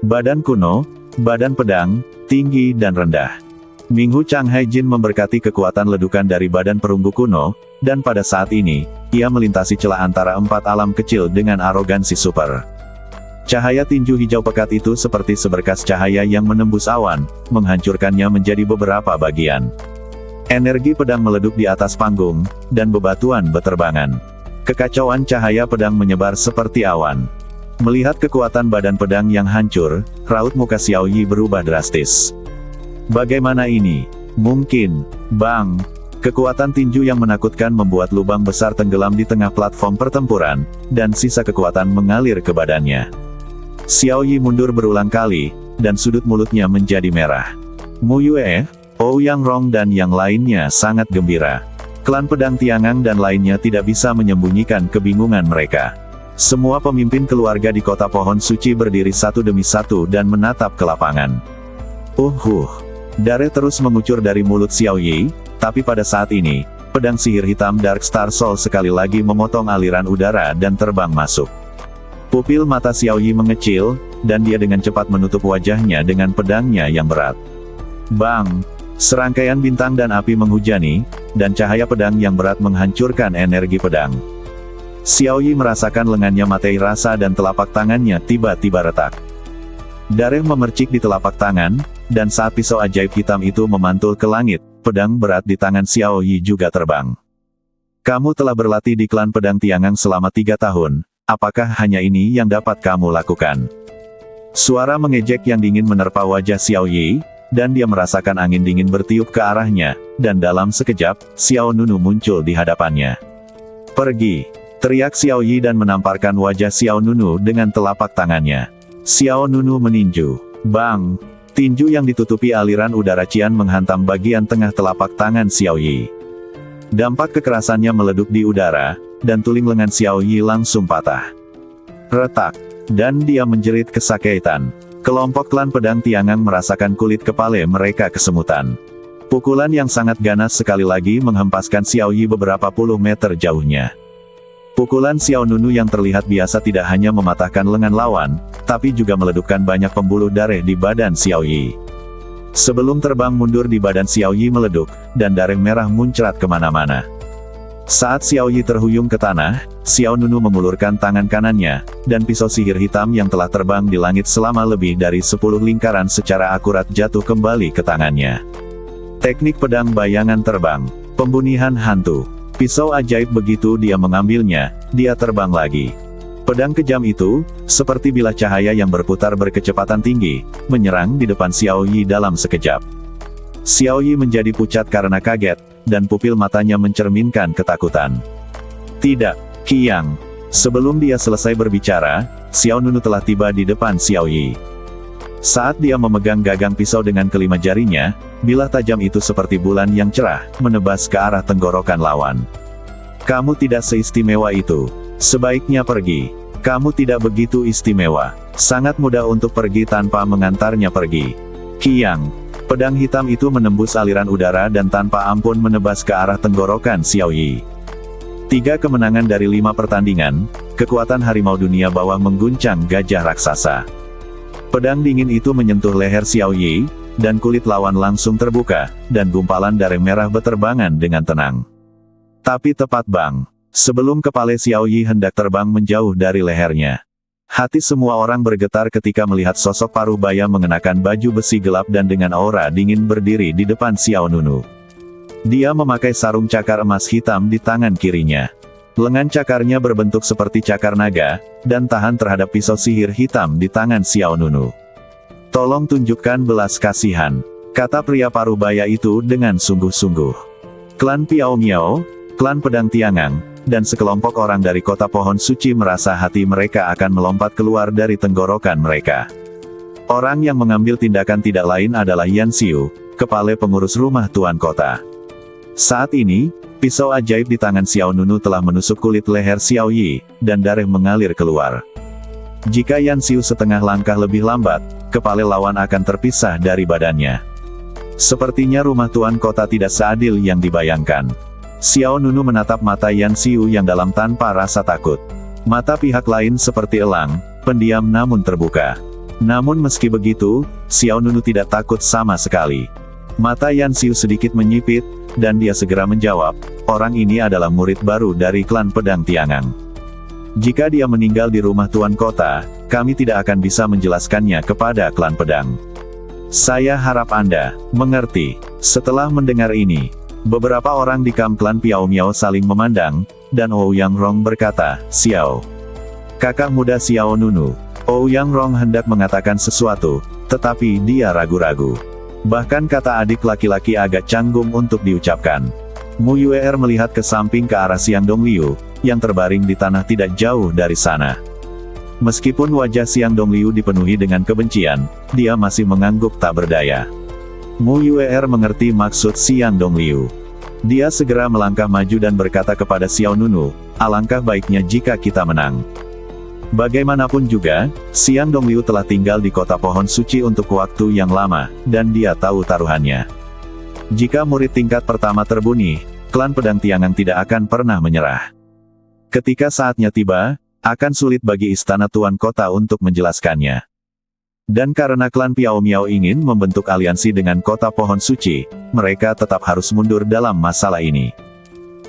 Badan kuno, badan pedang, tinggi dan rendah. Minghu Chang Hai Jin memberkati kekuatan ledukan dari badan perunggu kuno, dan pada saat ini, ia melintasi celah antara 4 alam kecil dengan arogansi super. Cahaya tinju hijau pekat itu seperti seberkas cahaya yang menembus awan, menghancurkannya menjadi beberapa bagian. Energi pedang meleduk di atas panggung, dan bebatuan beterbangan. Kekacauan cahaya pedang menyebar seperti awan. Melihat kekuatan badan pedang yang hancur, raut muka Xiao Yi berubah drastis. Bagaimana ini? Mungkin, Bang. Kekuatan tinju yang menakutkan membuat lubang besar tenggelam di tengah platform pertempuran, dan sisa kekuatan mengalir ke badannya. Xiao Yi mundur berulang kali, dan sudut mulutnya menjadi merah. Mu Yue, Ouyang Rong dan yang lainnya sangat gembira. Klan pedang Tiangang dan lainnya tidak bisa menyembunyikan kebingungan mereka. Semua pemimpin keluarga di kota pohon suci berdiri satu demi satu dan menatap ke lapangan. Darah terus mengucur dari mulut Xiao Yi, tapi pada saat ini, pedang sihir hitam Dark Star Soul sekali lagi memotong aliran udara dan terbang masuk. Pupil mata Xiao Yi mengecil, dan dia dengan cepat menutup wajahnya dengan pedangnya yang berat. Bang! Serangkaian bintang dan api menghujani, dan cahaya pedang yang berat menghancurkan energi pedang. Xiao Yi merasakan lengannya mati rasa dan telapak tangannya tiba-tiba retak. Darah memercik di telapak tangan, dan saat pisau ajaib hitam itu memantul ke langit, pedang berat di tangan Xiao Yi juga terbang. Kamu telah berlatih di klan pedang Tiangang selama 3 tahun, apakah hanya ini yang dapat kamu lakukan? Suara mengejek yang dingin menerpa wajah Xiao Yi, dan dia merasakan angin dingin bertiup ke arahnya, dan dalam sekejap, Xiao Nunu muncul di hadapannya. Pergi! Teriak Xiao Yi dan menamparkan wajah Xiao Nunu dengan telapak tangannya. Xiao Nunu meninju. Bang! Tinju yang ditutupi aliran udara cian menghantam bagian tengah telapak tangan Xiao Yi. Dampak kekerasannya meleduk di udara, dan tuling lengan Xiao Yi langsung patah. Retak! Dan dia menjerit kesakitan. Kelompok klan pedang Tiangang merasakan kulit kepala mereka kesemutan. Pukulan yang sangat ganas sekali lagi menghempaskan Xiao Yi beberapa puluh meter jauhnya. Pukulan Xiao Nunu yang terlihat biasa tidak hanya mematahkan lengan lawan, tapi juga meledupkan banyak pembuluh darah di badan Xiao Yi. Sebelum terbang mundur di badan Xiao Yi meleduk, dan darah merah muncrat kemana-mana. Saat Xiao Yi terhuyung ke tanah, Xiao Nunu mengulurkan tangan kanannya, dan pisau sihir hitam yang telah terbang di langit selama lebih dari 10 lingkaran secara akurat jatuh kembali ke tangannya. Teknik pedang bayangan terbang, pembunihan hantu. Pisau ajaib begitu dia mengambilnya, dia terbang lagi. Pedang kejam itu, seperti bilah cahaya yang berputar berkecepatan tinggi, menyerang di depan Xiao Yi dalam sekejap. Xiao Yi menjadi pucat karena kaget, dan pupil matanya mencerminkan ketakutan. Tidak, Qiang. Sebelum dia selesai berbicara, Xiao Nunu telah tiba di depan Xiao Yi. Saat dia memegang gagang pisau dengan kelima jarinya, bilah tajam itu seperti bulan yang cerah, menebas ke arah tenggorokan lawan. Kamu tidak seistimewa itu. Sebaiknya pergi. Kamu tidak begitu istimewa. Sangat mudah untuk pergi tanpa mengantarnya pergi. Qiang. Pedang hitam itu menembus aliran udara dan tanpa ampun menebas ke arah tenggorokan Xiao Yi. 3 kemenangan dari 5 pertandingan, kekuatan harimau dunia bawah mengguncang gajah raksasa. Pedang dingin itu menyentuh leher Xiao Yi, dan kulit lawan langsung terbuka, dan gumpalan darah merah beterbangan dengan tenang. Tapi tepat bang, sebelum kepala Xiao Yi hendak terbang menjauh dari lehernya. Hati semua orang bergetar ketika melihat sosok paruh baya mengenakan baju besi gelap dan dengan aura dingin berdiri di depan Xiao Nunu. Dia memakai sarung cakar emas hitam di tangan kirinya. Lengan cakarnya berbentuk seperti cakar naga, dan tahan terhadap pisau sihir hitam di tangan Xiao Nunu. Tolong tunjukkan belas kasihan, kata pria paruh baya itu dengan sungguh-sungguh. Klan Piao Miao, klan pedang Tiangang, dan sekelompok orang dari kota pohon suci merasa hati mereka akan melompat keluar dari tenggorokan mereka. Orang yang mengambil tindakan tidak lain adalah Yan Xiu, kepala pengurus rumah tuan kota. Saat ini, pisau ajaib di tangan Xiao Nunu telah menusuk kulit leher Xiao Yi, dan darah mengalir keluar. Jika Yan Xiu setengah langkah lebih lambat, kepala lawan akan terpisah dari badannya. Sepertinya rumah tuan kota tidak seadil yang dibayangkan. Xiao Nunu menatap mata Yan Xiu yang dalam tanpa rasa takut. Mata pihak lain seperti elang, pendiam namun terbuka. Namun meski begitu, Xiao Nunu tidak takut sama sekali. Mata Yan Xiu sedikit menyipit, dan dia segera menjawab, orang ini adalah murid baru dari klan pedang Tiangang. Jika dia meninggal di rumah tuan kota, kami tidak akan bisa menjelaskannya kepada klan pedang. Saya harap Anda mengerti. Setelah mendengar ini, beberapa orang di kamp klan Piao Miao saling memandang, dan Ouyang Rong berkata, Xiao. Kakak muda Xiao Nunu. Ouyang Rong hendak mengatakan sesuatu, tetapi dia ragu-ragu. Bahkan kata adik laki-laki agak canggung untuk diucapkan. Mu Yuer melihat ke samping ke arah Xiang Dongliu, yang terbaring di tanah tidak jauh dari sana. Meskipun wajah Xiang Dongliu dipenuhi dengan kebencian, dia masih mengangguk tak berdaya. Mu Yuer mengerti maksud Xiang Dongliu. Dia segera melangkah maju dan berkata kepada Xiao Nunu, alangkah baiknya jika kita menang. Bagaimanapun juga, Xiang Dongliu telah tinggal di kota pohon suci untuk waktu yang lama, dan dia tahu taruhannya. Jika murid tingkat pertama terbunuh, klan Pedang Tiangang tidak akan pernah menyerah. Ketika saatnya tiba, akan sulit bagi istana Tuan Kota untuk menjelaskannya. Dan karena klan Piao Miao ingin membentuk aliansi dengan Kota Pohon Suci, mereka tetap harus mundur dalam masalah ini.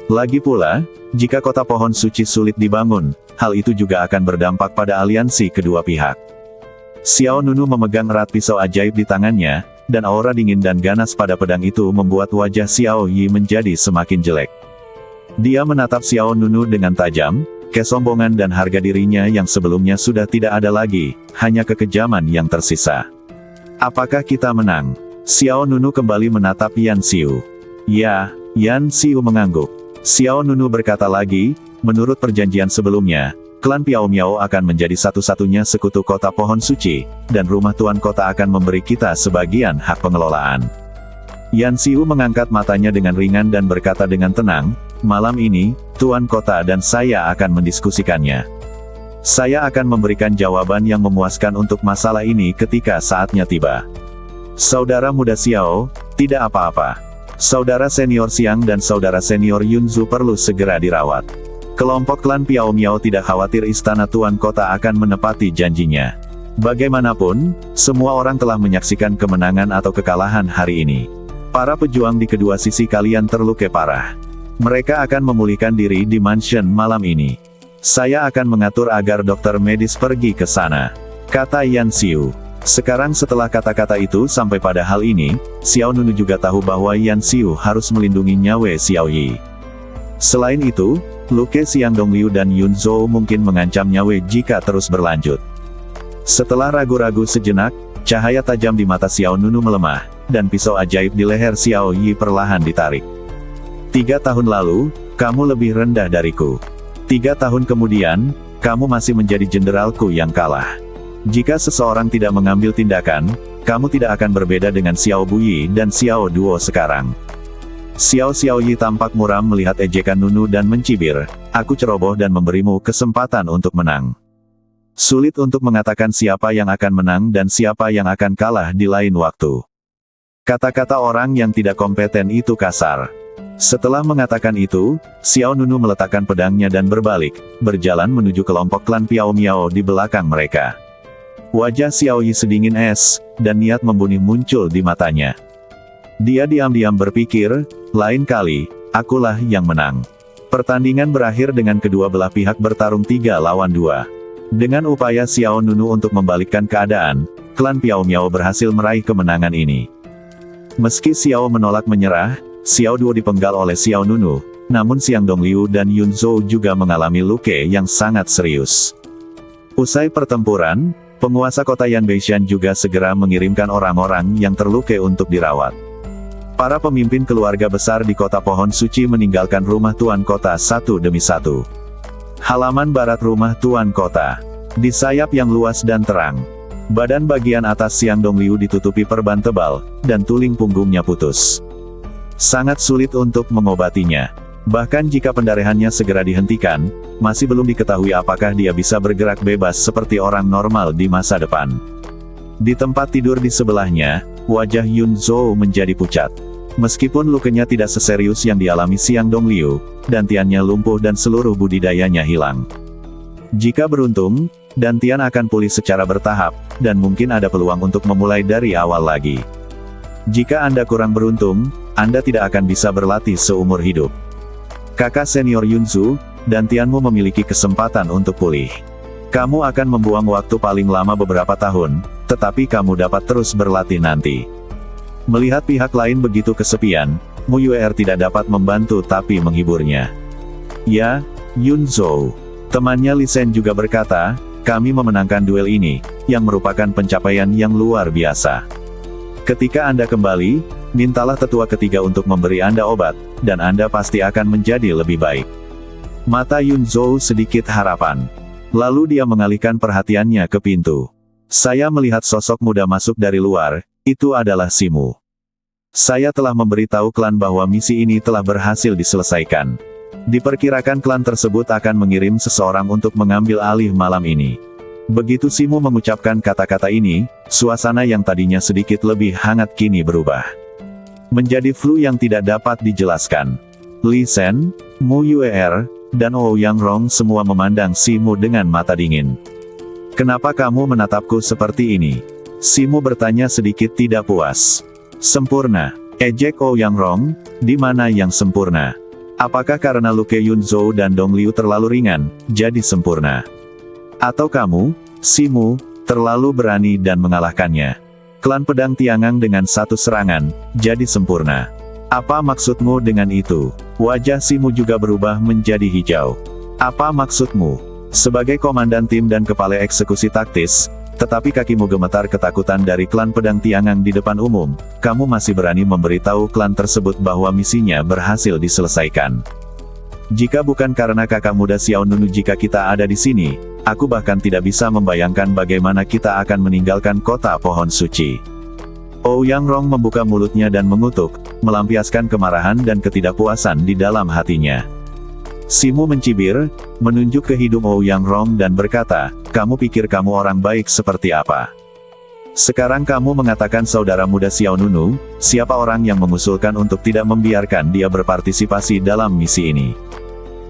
Lagi pula, jika Kota Pohon Suci sulit dibangun, hal itu juga akan berdampak pada aliansi kedua pihak. Xiao Nunu memegang erat pisau ajaib di tangannya, dan aura dingin dan ganas pada pedang itu membuat wajah Xiao Yi menjadi semakin jelek. Dia menatap Xiao Nunu dengan tajam, kesombongan dan harga dirinya yang sebelumnya sudah tidak ada lagi, hanya kekejaman yang tersisa. Apakah kita menang? Xiao Nunu kembali menatap Yan Xiu. Ya, Yan Xiu mengangguk. Xiao Nunu berkata lagi, menurut perjanjian sebelumnya, klan Piao Miao akan menjadi satu-satunya sekutu Kota Pohon Suci, dan rumah Tuan Kota akan memberi kita sebagian hak pengelolaan. Yan Xiu mengangkat matanya dengan ringan dan berkata dengan tenang, malam ini, Tuan Kota dan saya akan mendiskusikannya. Saya akan memberikan jawaban yang memuaskan untuk masalah ini ketika saatnya tiba. Saudara muda Xiao, tidak apa-apa. Saudara senior Xiang dan saudara senior Yunzu perlu segera dirawat. Kelompok klan Piao Miao tidak khawatir istana Tuan Kota akan menepati janjinya. Bagaimanapun, semua orang telah menyaksikan kemenangan atau kekalahan hari ini. Para pejuang di kedua sisi kalian terluka parah. Mereka akan memulihkan diri di mansion malam ini. Saya akan mengatur agar dokter medis pergi ke sana, kata Yan Xiu. Sekarang setelah kata-kata itu sampai pada hal ini, Xiao Nunu juga tahu bahwa Yan Xiu harus melindungi nyawa Xiao Yi. Selain itu, Luke Xiang Dongliu dan Yun Zhou mungkin mengancam nyawa jika terus berlanjut. Setelah ragu-ragu sejenak, cahaya tajam di mata Xiao Nunu melemah, dan pisau ajaib di leher Xiao Yi perlahan ditarik. 3 tahun lalu, kamu lebih rendah dariku. 3 tahun kemudian, kamu masih menjadi jenderalku yang kalah. Jika seseorang tidak mengambil tindakan, kamu tidak akan berbeda dengan Xiao Buyi dan Xiao Duo sekarang. Xiao Yi tampak muram melihat ejekan Nunu dan mencibir, aku ceroboh dan memberimu kesempatan untuk menang. Sulit untuk mengatakan siapa yang akan menang dan siapa yang akan kalah di lain waktu. Kata-kata orang yang tidak kompeten itu kasar. Setelah mengatakan itu, Xiao Nunu meletakkan pedangnya dan berbalik, berjalan menuju kelompok klan Piao Miao di belakang mereka. Wajah Xiao Yi sedingin es, dan niat membunuh muncul di matanya. Dia diam-diam berpikir, lain kali, akulah yang menang. Pertandingan berakhir dengan kedua belah pihak bertarung 3 lawan 2. Dengan upaya Xiao Nunu untuk membalikkan keadaan, klan Piao Miao berhasil meraih kemenangan ini. Meski Xiao menolak menyerah, Xiao Duo dipenggal oleh Xiao Nunu, namun Xiang Dongliu dan Yun Zhou juga mengalami luka yang sangat serius. Usai pertempuran, penguasa kota Yan Beishan juga segera mengirimkan orang-orang yang terluka untuk dirawat. Para pemimpin keluarga besar di Kota Pohon Suci meninggalkan rumah Tuan Kota satu demi satu. Halaman barat rumah Tuan Kota. Di sayap yang luas dan terang. Badan bagian atas Xiang Dongliu ditutupi perban tebal, dan tulang punggungnya putus. Sangat sulit untuk mengobatinya. Bahkan jika pendarahannya segera dihentikan, masih belum diketahui apakah dia bisa bergerak bebas seperti orang normal di masa depan. Di tempat tidur di sebelahnya, wajah Yun Zhou menjadi pucat. Meskipun lukanya tidak seserius yang dialami Xiang Dongliu, dantiannya lumpuh dan seluruh budidayanya hilang. Jika beruntung, dantian akan pulih secara bertahap, dan mungkin ada peluang untuk memulai dari awal lagi. Jika Anda kurang beruntung, Anda tidak akan bisa berlatih seumur hidup. Kakak senior Yunzu, dantianmu memiliki kesempatan untuk pulih. Kamu akan membuang waktu paling lama beberapa tahun, tetapi kamu dapat terus berlatih nanti. Melihat pihak lain begitu kesepian, Mu Yuer tidak dapat membantu tapi menghiburnya. Ya, Yun Zhou. Temannya Li Shen juga berkata, kami memenangkan duel ini, yang merupakan pencapaian yang luar biasa. Ketika Anda kembali, mintalah tetua ketiga untuk memberi Anda obat, dan Anda pasti akan menjadi lebih baik. Mata Yun Zhou sedikit harapan. Lalu dia mengalihkan perhatiannya ke pintu. Saya melihat sosok muda masuk dari luar, itu adalah Simu. Saya telah memberitahu klan bahwa misi ini telah berhasil diselesaikan. Diperkirakan klan tersebut akan mengirim seseorang untuk mengambil alih malam ini. Begitu Simu mengucapkan kata-kata ini, suasana yang tadinya sedikit lebih hangat kini berubah menjadi flu yang tidak dapat dijelaskan. Li Sen, Mu Yuer, dan Ouyang Rong semua memandang Si Mu dengan mata dingin. "Kenapa kamu menatapku seperti ini?" Si Mu bertanya sedikit tidak puas. "Sempurna," ejek Ouyang Rong, "di mana yang sempurna? Apakah karena Luke Yunzhou dan Dong Liu terlalu ringan, jadi sempurna? Atau kamu, Si Mu, terlalu berani dan mengalahkannya? Klan Pedang Tiangang dengan satu serangan, jadi sempurna. Apa maksudmu dengan itu?" Wajah Si Mu juga berubah menjadi hijau. "Apa maksudmu? Sebagai komandan tim dan kepala eksekusi taktis, tetapi kakimu gemetar ketakutan dari klan Pedang Tiangang di depan umum, kamu masih berani memberitahu klan tersebut bahwa misinya berhasil diselesaikan. Jika bukan karena kakak muda Xiao Nunu jika kita ada di sini, aku bahkan tidak bisa membayangkan bagaimana kita akan meninggalkan kota pohon suci." Ouyang Rong membuka mulutnya dan mengutuk, melampiaskan kemarahan dan ketidakpuasan di dalam hatinya. Si Mu mencibir, menunjuk ke hidung Ouyang Rong dan berkata, "Kamu pikir kamu orang baik seperti apa? Sekarang kamu mengatakan saudara muda Xiao Nunu, siapa orang yang mengusulkan untuk tidak membiarkan dia berpartisipasi dalam misi ini?"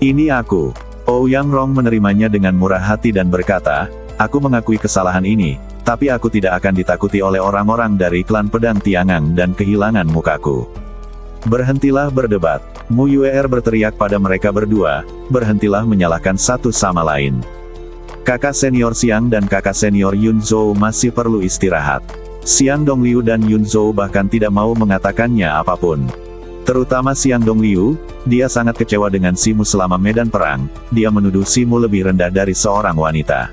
"Ini aku." Ouyang Rong menerimanya dengan murah hati dan berkata, "Aku mengakui kesalahan ini, tapi aku tidak akan ditakuti oleh orang-orang dari klan Pedang Tiangang dan kehilangan mukaku." "Berhentilah berdebat," Mu Yuer berteriak pada mereka berdua, "berhentilah menyalahkan satu sama lain. Kakak senior Xiang dan kakak senior Yunzhou masih perlu istirahat." Xiang Dongliu dan Yunzhou bahkan tidak mau mengatakannya apapun. Terutama Xiang Dongliu, dia sangat kecewa dengan Si Mu selama medan perang, dia menuduh Si Mu lebih rendah dari seorang wanita.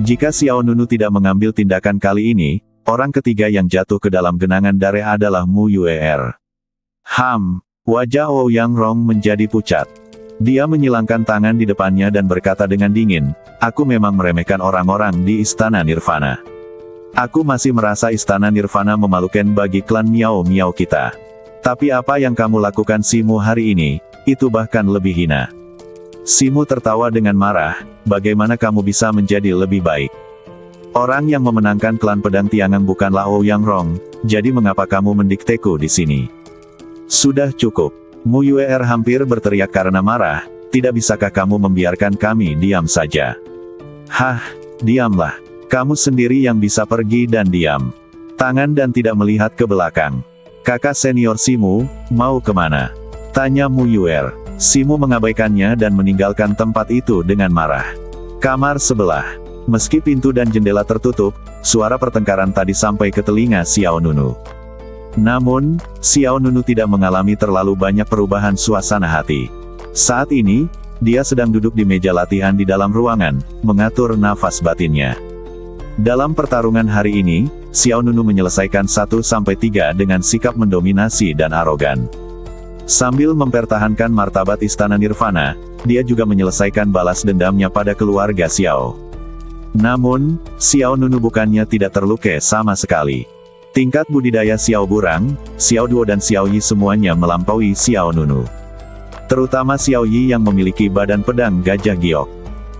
Jika Xiao Nunu tidak mengambil tindakan kali ini, orang ketiga yang jatuh ke dalam genangan darah adalah Mu Yuer. Wajah Ouyang Rong menjadi pucat. Dia menyilangkan tangan di depannya dan berkata dengan dingin, "Aku memang meremehkan orang-orang di Istana Nirvana. Aku masih merasa Istana Nirvana memalukan bagi klan Miao Miao kita. Tapi apa yang kamu lakukan Si Mu hari ini, itu bahkan lebih hina." Si Mu tertawa dengan marah, "Bagaimana kamu bisa menjadi lebih baik? Orang yang memenangkan klan Pedang Tiangang bukanlah Ouyang Rong, jadi mengapa kamu mendikteku di sini?" "Sudah cukup." Mu Yuer hampir berteriak karena marah, "Tidak bisakah kamu membiarkan kami diam saja?" Diamlah. Kamu sendiri yang bisa pergi dan diam. Tangan dan tidak melihat ke belakang. Kakak senior Si Mu, mau kemana?" tanya Mu Yuer. Si Mu mengabaikannya dan meninggalkan tempat itu dengan marah. Kamar sebelah. Meski pintu dan jendela tertutup, suara pertengkaran tadi sampai ke telinga Xiao Nunu. Namun, Xiao Nunu tidak mengalami terlalu banyak perubahan suasana hati. Saat ini, dia sedang duduk di meja latihan di dalam ruangan, mengatur nafas batinnya. Dalam pertarungan hari ini, Xiao Nunu menyelesaikan 1-3 dengan sikap mendominasi dan arogan. Sambil mempertahankan martabat Istana Nirvana, dia juga menyelesaikan balas dendamnya pada keluarga Xiao. Namun, Xiao Nunu bukannya tidak terluka sama sekali. Tingkat budidaya Xiao Burang, Xiao Duo dan Xiao Yi semuanya melampaui Xiao Nunu. Terutama Xiao Yi yang memiliki badan pedang gajah giok.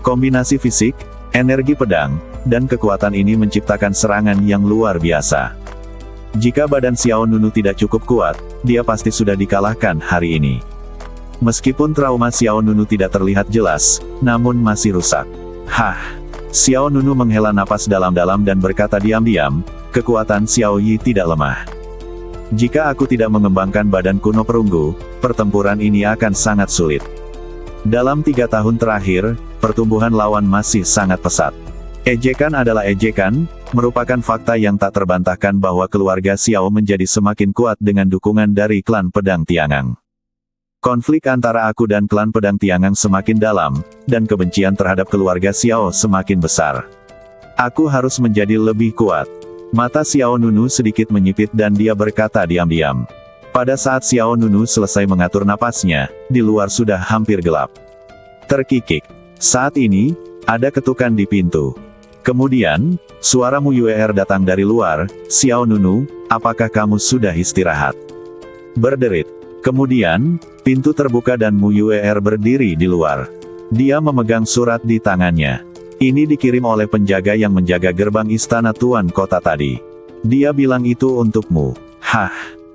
Kombinasi fisik, energi pedang, dan kekuatan ini menciptakan serangan yang luar biasa. Jika badan Xiao Nunu tidak cukup kuat, dia pasti sudah dikalahkan hari ini. Meskipun trauma Xiao Nunu tidak terlihat jelas, namun masih rusak. Xiao Nunu menghela napas dalam-dalam dan berkata diam-diam, "Kekuatan Xiao Yi tidak lemah. Jika aku tidak mengembangkan badan kuno perunggu, pertempuran ini akan sangat sulit. Dalam 3 tahun terakhir, pertumbuhan lawan masih sangat pesat." Ejekan adalah ejekan, merupakan fakta yang tak terbantahkan bahwa keluarga Xiao menjadi semakin kuat dengan dukungan dari klan Pedang Tiangang. Konflik antara aku dan klan Pedang Tiangang semakin dalam, dan kebencian terhadap keluarga Xiao semakin besar. Aku harus menjadi lebih kuat. Mata Xiao Nunu sedikit menyipit dan dia berkata diam-diam. Pada saat Xiao Nunu selesai mengatur napasnya, di luar sudah hampir gelap. Terkikik. Saat ini, ada ketukan di pintu. Kemudian, suara Mu Yuer datang dari luar, "Xiao Nunu, apakah kamu sudah istirahat?" Berderit. Kemudian, pintu terbuka dan Mu Yuer berdiri di luar. Dia memegang surat di tangannya. Ini dikirim oleh penjaga yang menjaga gerbang istana Tuan Kota tadi. Dia bilang itu untukmu.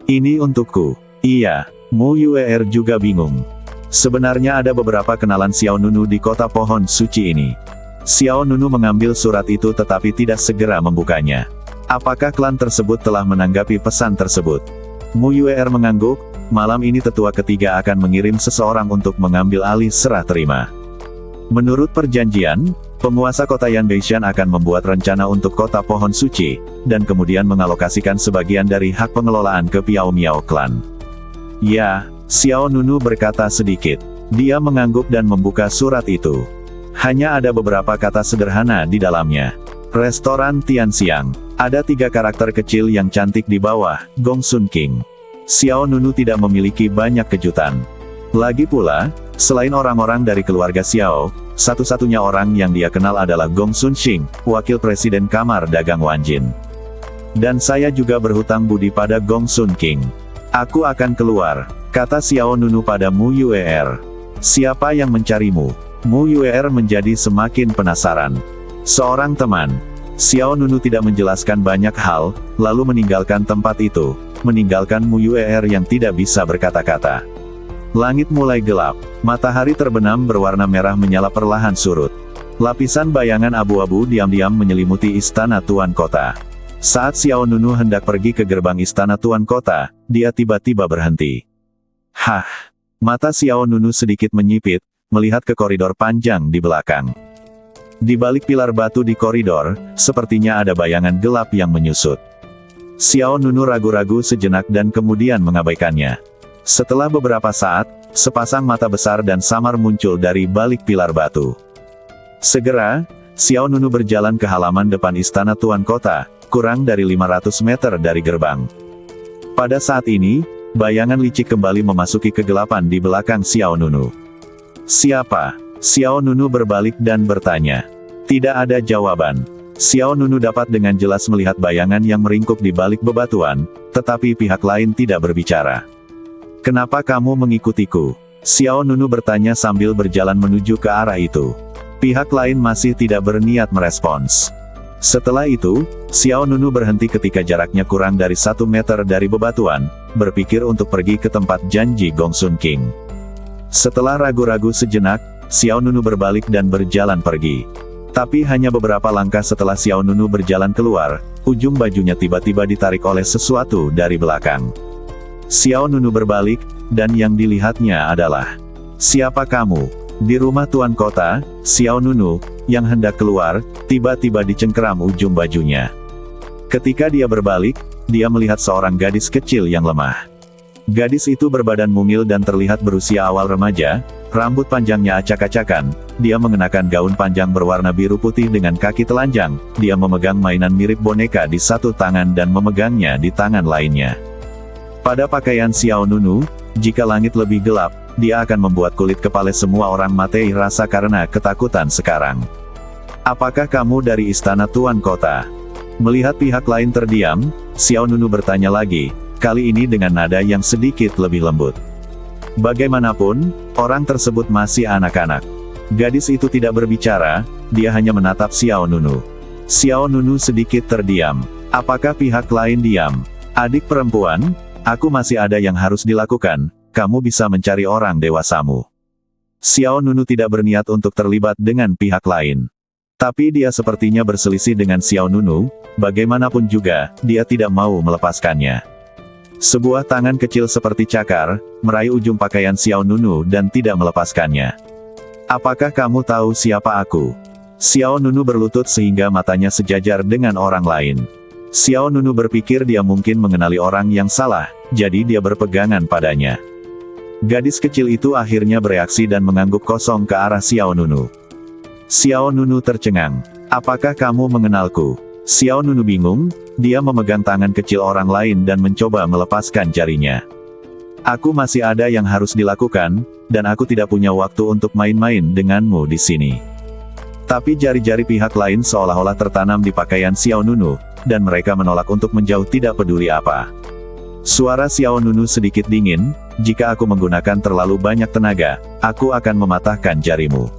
Ini untukku. Iya. Mu Yuer juga bingung. Sebenarnya ada beberapa kenalan Xiao Nunu di kota pohon suci ini. Xiao Nunu mengambil surat itu tetapi tidak segera membukanya. Apakah klan tersebut telah menanggapi pesan tersebut? Mu Yuer mengangguk, malam ini tetua ketiga akan mengirim seseorang untuk mengambil alih serah terima. Menurut perjanjian, penguasa kota Yanbeishan akan membuat rencana untuk kota pohon suci, dan kemudian mengalokasikan sebagian dari hak pengelolaan ke Piao Miao Clan. Ya, Xiao Nunu berkata sedikit. Dia mengangguk dan membuka surat itu. Hanya ada beberapa kata sederhana di dalamnya. Restoran Tianxiang. Ada 3 karakter kecil yang cantik di bawah, Gongsun King. Xiao Nunu tidak memiliki banyak kejutan. Lagi pula, selain orang-orang dari keluarga Xiao, satu-satunya orang yang dia kenal adalah Gongsun Xing, wakil presiden Kamar Dagang Wanjin. Dan saya juga berhutang budi pada Gongsun King. Aku akan keluar, kata Xiao Nunu pada Mu Yuer. Siapa yang mencarimu? Mu Yuer menjadi semakin penasaran. Seorang teman. Xiao Nunu tidak menjelaskan banyak hal, lalu meninggalkan tempat itu, meninggalkan Mu Yuer yang tidak bisa berkata-kata. Langit mulai gelap, matahari terbenam berwarna merah menyala perlahan surut. Lapisan bayangan abu-abu diam-diam menyelimuti istana Tuan Kota. Saat Xiao Nunu hendak pergi ke gerbang istana Tuan Kota, dia tiba-tiba berhenti. Hah! Mata Xiao Nunu sedikit menyipit, melihat ke koridor panjang di belakang. Di balik pilar batu di koridor, sepertinya ada bayangan gelap yang menyusut. Xiao Nunu ragu-ragu sejenak dan kemudian mengabaikannya. Setelah beberapa saat, sepasang mata besar dan samar muncul dari balik pilar batu. Segera, Xiao Nunu berjalan ke halaman depan istana Tuan Kota, kurang dari 500 meter dari gerbang. Pada saat ini, bayangan licik kembali memasuki kegelapan di belakang Xiao Nunu. Siapa? Xiao Nunu berbalik dan bertanya. Tidak ada jawaban. Xiao Nunu dapat dengan jelas melihat bayangan yang meringkuk di balik bebatuan, tetapi pihak lain tidak berbicara. Kenapa kamu mengikutiku? Xiao Nunu bertanya sambil berjalan menuju ke arah itu. Pihak lain masih tidak berniat merespons. Setelah itu, Xiao Nunu berhenti ketika jaraknya kurang dari 1 meter dari bebatuan, berpikir untuk pergi ke tempat janji Gongsun King. Setelah ragu-ragu sejenak, Xiao Nunu berbalik dan berjalan pergi. Tapi hanya beberapa langkah setelah Xiao Nunu berjalan keluar, ujung bajunya tiba-tiba ditarik oleh sesuatu dari belakang. Xiao Nunu berbalik, dan yang dilihatnya adalah, siapa kamu? Di rumah Tuan Kota, Xiao Nunu, yang hendak keluar, tiba-tiba dicengkeram ujung bajunya. Ketika dia berbalik, dia melihat seorang gadis kecil yang lemah. Gadis itu berbadan mungil dan terlihat berusia awal remaja, rambut panjangnya acak-acakan, dia mengenakan gaun panjang berwarna biru putih dengan kaki telanjang, dia memegang mainan mirip boneka di satu tangan dan memegangnya di tangan lainnya. Pada pakaian Xiao Nunu, jika langit lebih gelap, dia akan membuat kulit kepala semua orang mati rasa karena ketakutan sekarang. Apakah kamu dari istana Tuan Kota? Melihat pihak lain terdiam, Xiao Nunu bertanya lagi, kali ini dengan nada yang sedikit lebih lembut. Bagaimanapun, orang tersebut masih anak-anak. Gadis itu tidak berbicara, dia hanya menatap Xiao Nunu. Xiao Nunu sedikit terdiam. Apakah pihak lain diam? Adik perempuan, aku masih ada yang harus dilakukan, kamu bisa mencari orang dewasamu. Xiao Nunu tidak berniat untuk terlibat dengan pihak lain. Tapi dia sepertinya berselisih dengan Xiao Nunu, bagaimanapun juga, dia tidak mau melepaskannya. Sebuah tangan kecil seperti cakar, meraih ujung pakaian Xiao Nunu dan tidak melepaskannya. Apakah kamu tahu siapa aku? Xiao Nunu berlutut sehingga matanya sejajar dengan orang lain. Xiao Nunu berpikir dia mungkin mengenali orang yang salah, jadi dia berpegangan padanya. Gadis kecil itu akhirnya bereaksi dan mengangguk kosong ke arah Xiao Nunu. Xiao Nunu tercengang. Apakah kamu mengenalku? Xiao Nunu bingung, dia memegang tangan kecil orang lain dan mencoba melepaskan jarinya. Aku masih ada yang harus dilakukan, dan aku tidak punya waktu untuk main-main denganmu di sini. Tapi jari-jari pihak lain seolah-olah tertanam di pakaian Xiao Nunu, dan mereka menolak untuk menjauh tidak peduli apa. Suara Xiao Nunu sedikit dingin, jika aku menggunakan terlalu banyak tenaga, aku akan mematahkan jarimu.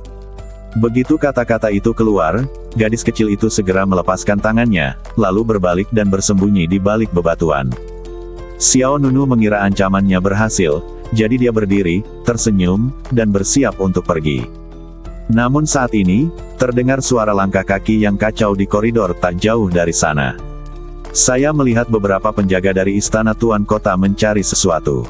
Begitu kata-kata itu keluar, gadis kecil itu segera melepaskan tangannya, lalu berbalik dan bersembunyi di balik bebatuan. Xiao Nunu mengira ancamannya berhasil, jadi dia berdiri, tersenyum, dan bersiap untuk pergi. Namun saat ini, terdengar suara langkah kaki yang kacau di koridor tak jauh dari sana. Saya melihat beberapa penjaga dari istana Tuan Kota mencari sesuatu.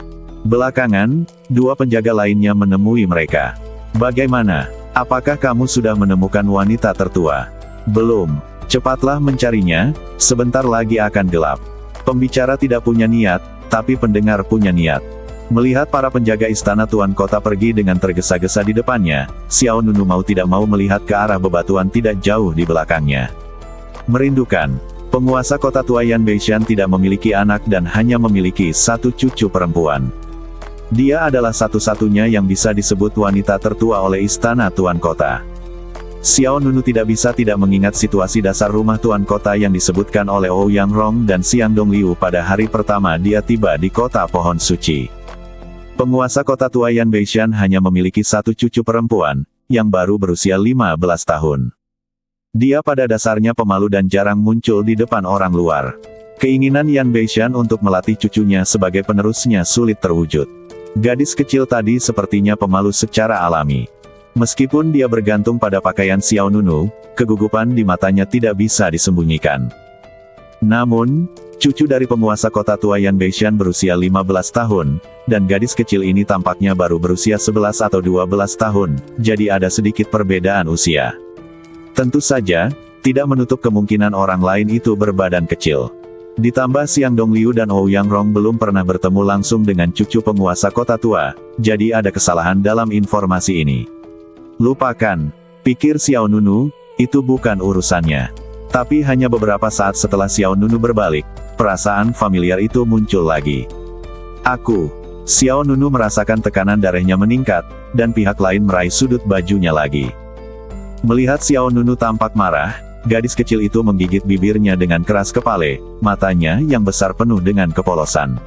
Belakangan, dua penjaga lainnya menemui mereka. Bagaimana? Apakah kamu sudah menemukan wanita tertua? Belum. Cepatlah mencarinya, sebentar lagi akan gelap. Pembicara tidak punya niat, tapi pendengar punya niat. Melihat para penjaga istana Tuan Kota pergi dengan tergesa-gesa di depannya, Xiao Nunu mau tidak mau melihat ke arah bebatuan tidak jauh di belakangnya. Merindukan. Penguasa kota tua Yan Beishan tidak memiliki anak dan hanya memiliki satu cucu perempuan. Dia adalah satu-satunya yang bisa disebut wanita tertua oleh istana Tuan Kota. Xiao Nunu tidak bisa tidak mengingat situasi dasar rumah Tuan Kota yang disebutkan oleh Ouyang Rong dan Xiang Dongliu pada hari pertama dia tiba di kota pohon suci. Penguasa kota tua Yan Beishan hanya memiliki satu cucu perempuan, yang baru berusia 15 tahun. Dia pada dasarnya pemalu dan jarang muncul di depan orang luar. Keinginan Yan Beishan untuk melatih cucunya sebagai penerusnya sulit terwujud. Gadis kecil tadi sepertinya pemalu secara alami. Meskipun dia bergantung pada pakaian Xiao Nunu, kegugupan di matanya tidak bisa disembunyikan. Namun, cucu dari penguasa kota tua Yan Beishan berusia 15 tahun, dan gadis kecil ini tampaknya baru berusia 11 atau 12 tahun, jadi ada sedikit perbedaan usia. Tentu saja, tidak menutup kemungkinan orang lain itu berbadan kecil. Ditambah Xiang Dongliu dan Ouyang Rong belum pernah bertemu langsung dengan cucu penguasa kota tua, jadi ada kesalahan dalam informasi ini. Lupakan, pikir Xiao Nunu, itu bukan urusannya. Tapi hanya beberapa saat setelah Xiao Nunu berbalik, perasaan familiar itu muncul lagi. Xiao Nunu merasakan tekanan darahnya meningkat, dan pihak lain meraih sudut bajunya lagi. Melihat Xiao Nunu tampak marah, gadis kecil itu menggigit bibirnya dengan keras kepala, matanya yang besar penuh dengan kepolosan.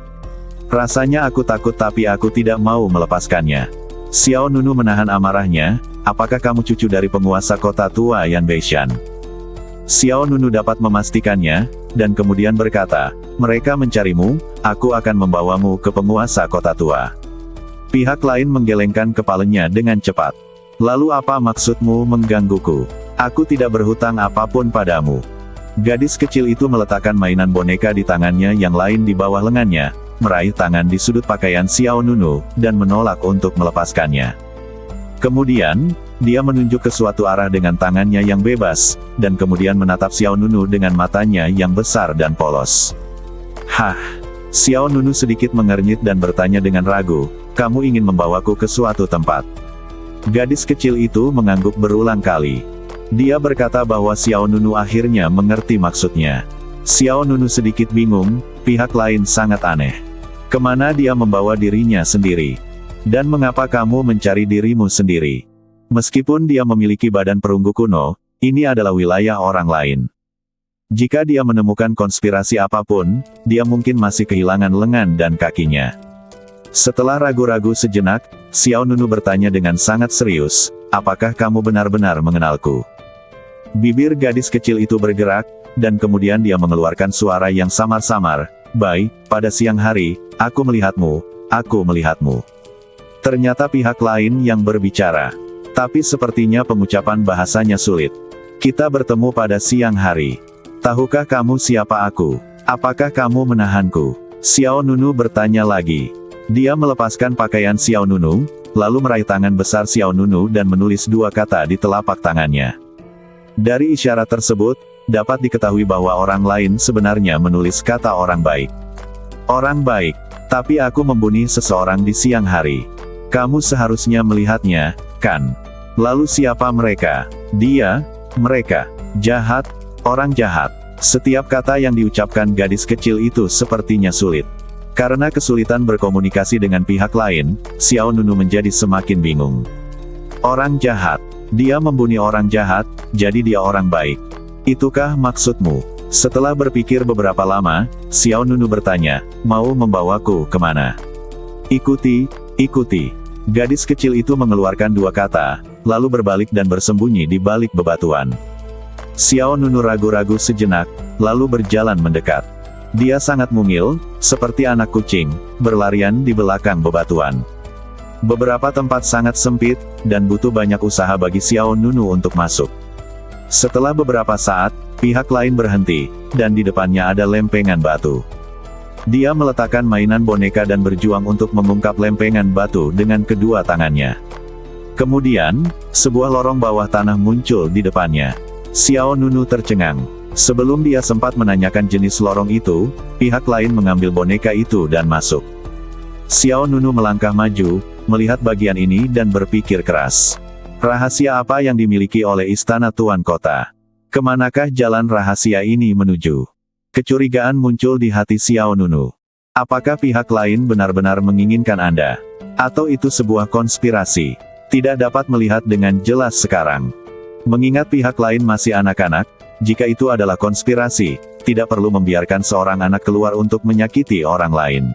Rasanya aku takut tapi aku tidak mau melepaskannya. Xiao Nunu menahan amarahnya, apakah kamu cucu dari penguasa kota tua Yan Beishan? Xiao Nunu dapat memastikannya, dan kemudian berkata, mereka mencarimu, aku akan membawamu ke penguasa kota tua. Pihak lain menggelengkan kepalanya dengan cepat. Lalu apa maksudmu menggangguku? Aku tidak berhutang apapun padamu. Gadis kecil itu meletakkan mainan boneka di tangannya yang lain di bawah lengannya, meraih tangan di sudut pakaian Xiao Nunu, dan menolak untuk melepaskannya. Kemudian, dia menunjuk ke suatu arah dengan tangannya yang bebas, dan kemudian menatap Xiao Nunu dengan matanya yang besar dan polos. Hah? Xiao Nunu sedikit mengernyit dan bertanya dengan ragu, kamu ingin membawaku ke suatu tempat? Gadis kecil itu mengangguk berulang kali. Dia berkata bahwa Xiao Nunu akhirnya mengerti maksudnya. Xiao Nunu sedikit bingung, pihak lain sangat aneh. Kemana dia membawa dirinya sendiri? Dan mengapa kamu mencari dirimu sendiri? Meskipun dia memiliki badan perunggu kuno, ini adalah wilayah orang lain. Jika dia menemukan konspirasi apapun, dia mungkin masih kehilangan lengan dan kakinya. Setelah ragu-ragu sejenak, Xiao Nunu bertanya dengan sangat serius, apakah kamu benar-benar mengenalku? Bibir gadis kecil itu bergerak, dan kemudian dia mengeluarkan suara yang samar-samar, Bai, pada siang hari, aku melihatmu, aku melihatmu. Ternyata pihak lain yang berbicara. Tapi sepertinya pengucapan bahasanya sulit. Kita bertemu pada siang hari. Tahukah kamu siapa aku? Apakah kamu menahanku? Xiao Nunu bertanya lagi. Dia melepaskan pakaian Xiao Nunu, lalu meraih tangan besar Xiao Nunu dan menulis dua kata di telapak tangannya. Dari isyarat tersebut, dapat diketahui bahwa orang lain sebenarnya menulis kata orang baik. Orang baik, tapi aku membunuh seseorang di siang hari. Kamu seharusnya melihatnya, kan? Lalu siapa mereka? Dia, mereka, jahat, orang jahat. Setiap kata yang diucapkan gadis kecil itu sepertinya sulit. Karena kesulitan berkomunikasi dengan pihak lain, Xiao Nunu menjadi semakin bingung. Orang jahat. Dia membunuh orang jahat, jadi dia orang baik. Itukah maksudmu? Setelah berpikir beberapa lama, Xiao Nunu bertanya, mau membawaku kemana? Ikuti, ikuti. Gadis kecil itu mengeluarkan dua kata, lalu berbalik dan bersembunyi di balik bebatuan. Xiao Nunu ragu-ragu sejenak, lalu berjalan mendekat. Dia sangat mungil, seperti anak kucing, berlarian di belakang bebatuan. Beberapa tempat sangat sempit, dan butuh banyak usaha bagi Xiao Nunu untuk masuk. Setelah beberapa saat, pihak lain berhenti, dan di depannya ada lempengan batu. Dia meletakkan mainan boneka dan berjuang untuk mengungkap lempengan batu dengan kedua tangannya. Kemudian, sebuah lorong bawah tanah muncul di depannya. Xiao Nunu tercengang. Sebelum dia sempat menanyakan jenis lorong itu, pihak lain mengambil boneka itu dan masuk. Xiao Nunu melangkah maju, melihat bagian ini dan berpikir keras. Rahasia apa yang dimiliki oleh Istana Tuan Kota? Kemanakah jalan rahasia ini menuju? Kecurigaan muncul di hati Xiao Nunu. Apakah pihak lain benar-benar menginginkan Anda? Atau itu sebuah konspirasi? Tidak dapat melihat dengan jelas sekarang. Mengingat pihak lain masih anak-anak, jika itu adalah konspirasi, tidak perlu membiarkan seorang anak keluar untuk menyakiti orang lain.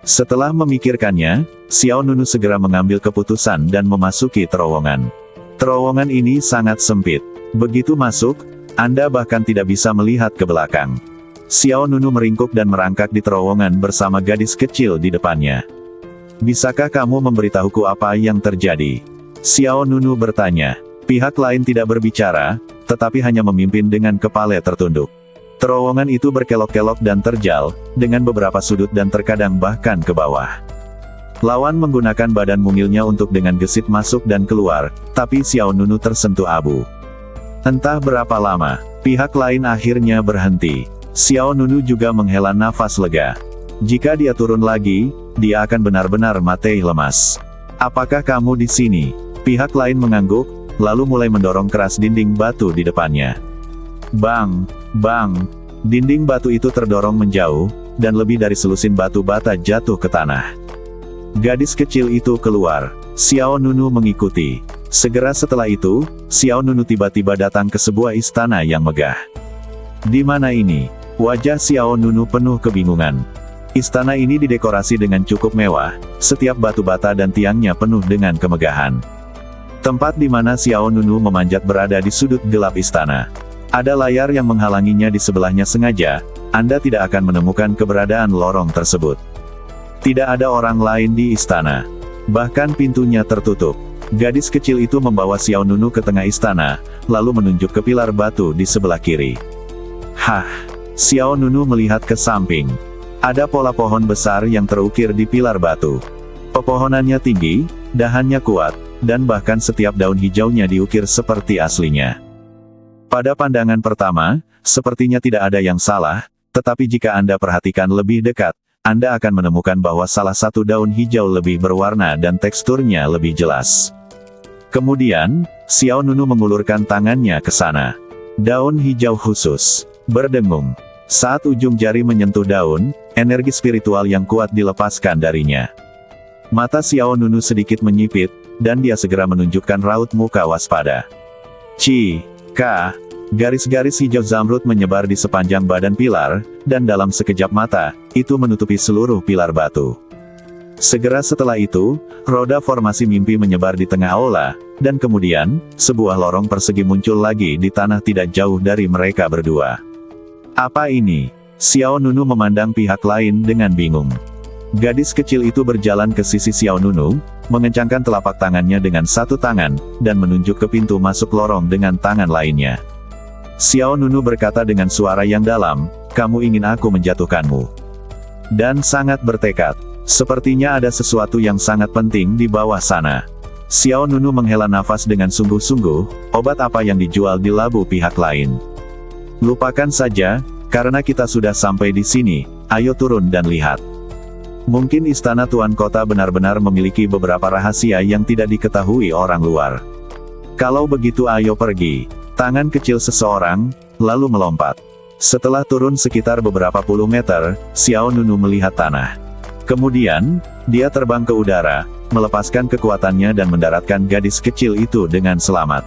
Setelah memikirkannya, Xiao Nunu segera mengambil keputusan dan memasuki terowongan. Terowongan ini sangat sempit. Begitu masuk, Anda bahkan tidak bisa melihat ke belakang. Xiao Nunu meringkuk dan merangkak di terowongan bersama gadis kecil di depannya. Bisakah kamu memberitahuku apa yang terjadi? Xiao Nunu bertanya. Pihak lain tidak berbicara, tetapi hanya memimpin dengan kepala tertunduk. Terowongan itu berkelok-kelok dan terjal, dengan beberapa sudut dan terkadang bahkan ke bawah. Lawan menggunakan badan mungilnya untuk dengan gesit masuk dan keluar, tapi Xiao Nunu tersentuh abu. Entah berapa lama, pihak lain akhirnya berhenti. Xiao Nunu juga menghela nafas lega. Jika dia turun lagi, dia akan benar-benar mati lemas. Apakah kamu di sini? Pihak lain mengangguk, lalu mulai mendorong keras dinding batu di depannya. Bang! Bang! Dinding batu itu terdorong menjauh, dan lebih dari selusin batu bata jatuh ke tanah. Gadis kecil itu keluar. Xiao Nunu mengikuti. Segera setelah itu, Xiao Nunu tiba-tiba datang ke sebuah istana yang megah. Di mana ini? Wajah Xiao Nunu penuh kebingungan. Istana ini didekorasi dengan cukup mewah, setiap batu bata dan tiangnya penuh dengan kemegahan. Tempat di mana Xiao Nunu memanjat berada di sudut gelap istana. Ada layar yang menghalanginya di sebelahnya sengaja, Anda tidak akan menemukan keberadaan lorong tersebut. Tidak ada orang lain di istana. Bahkan pintunya tertutup. Gadis kecil itu membawa Xiao Nunu ke tengah istana, lalu menunjuk ke pilar batu di sebelah kiri. Hah! Xiao Nunu melihat ke samping. Ada pola pohon besar yang terukir di pilar batu. Pepohonannya tinggi, dahannya kuat, dan bahkan setiap daun hijaunya diukir seperti aslinya. Pada pandangan pertama, sepertinya tidak ada yang salah, tetapi jika Anda perhatikan lebih dekat, Anda akan menemukan bahwa salah satu daun hijau lebih berwarna dan teksturnya lebih jelas. Kemudian, Xiao Nunu mengulurkan tangannya ke sana. Daun hijau khusus berdengung. Saat ujung jari menyentuh daun, energi spiritual yang kuat dilepaskan darinya. Mata Xiao Nunu sedikit menyipit, dan dia segera menunjukkan raut muka waspada. Garis-garis hijau zamrud menyebar di sepanjang badan pilar, dan dalam sekejap mata, itu menutupi seluruh pilar batu. Segera setelah itu, roda formasi mimpi menyebar di tengah aula, dan kemudian, sebuah lorong persegi muncul lagi di tanah tidak jauh dari mereka berdua. Apa ini? Xiao Nunu memandang pihak lain dengan bingung. Gadis kecil itu berjalan ke sisi Xiao Nunu, mengencangkan telapak tangannya dengan satu tangan, dan menunjuk ke pintu masuk lorong dengan tangan lainnya. Xiao Nunu berkata dengan suara yang dalam, "Kamu ingin aku menjatuhkanmu?" Dan sangat bertekad. Sepertinya ada sesuatu yang sangat penting di bawah sana. Xiao Nunu menghela nafas dengan sungguh-sungguh, obat apa yang dijual di labu pihak lain. Lupakan saja, karena kita sudah sampai di sini, ayo turun dan lihat. Mungkin istana Tuan Kota benar-benar memiliki beberapa rahasia yang tidak diketahui orang luar. Kalau begitu ayo pergi. Tangan kecil seseorang, lalu melompat. Setelah turun sekitar beberapa puluh meter, Xiao Nunu melihat tanah. Kemudian, dia terbang ke udara, melepaskan kekuatannya dan mendaratkan gadis kecil itu dengan selamat.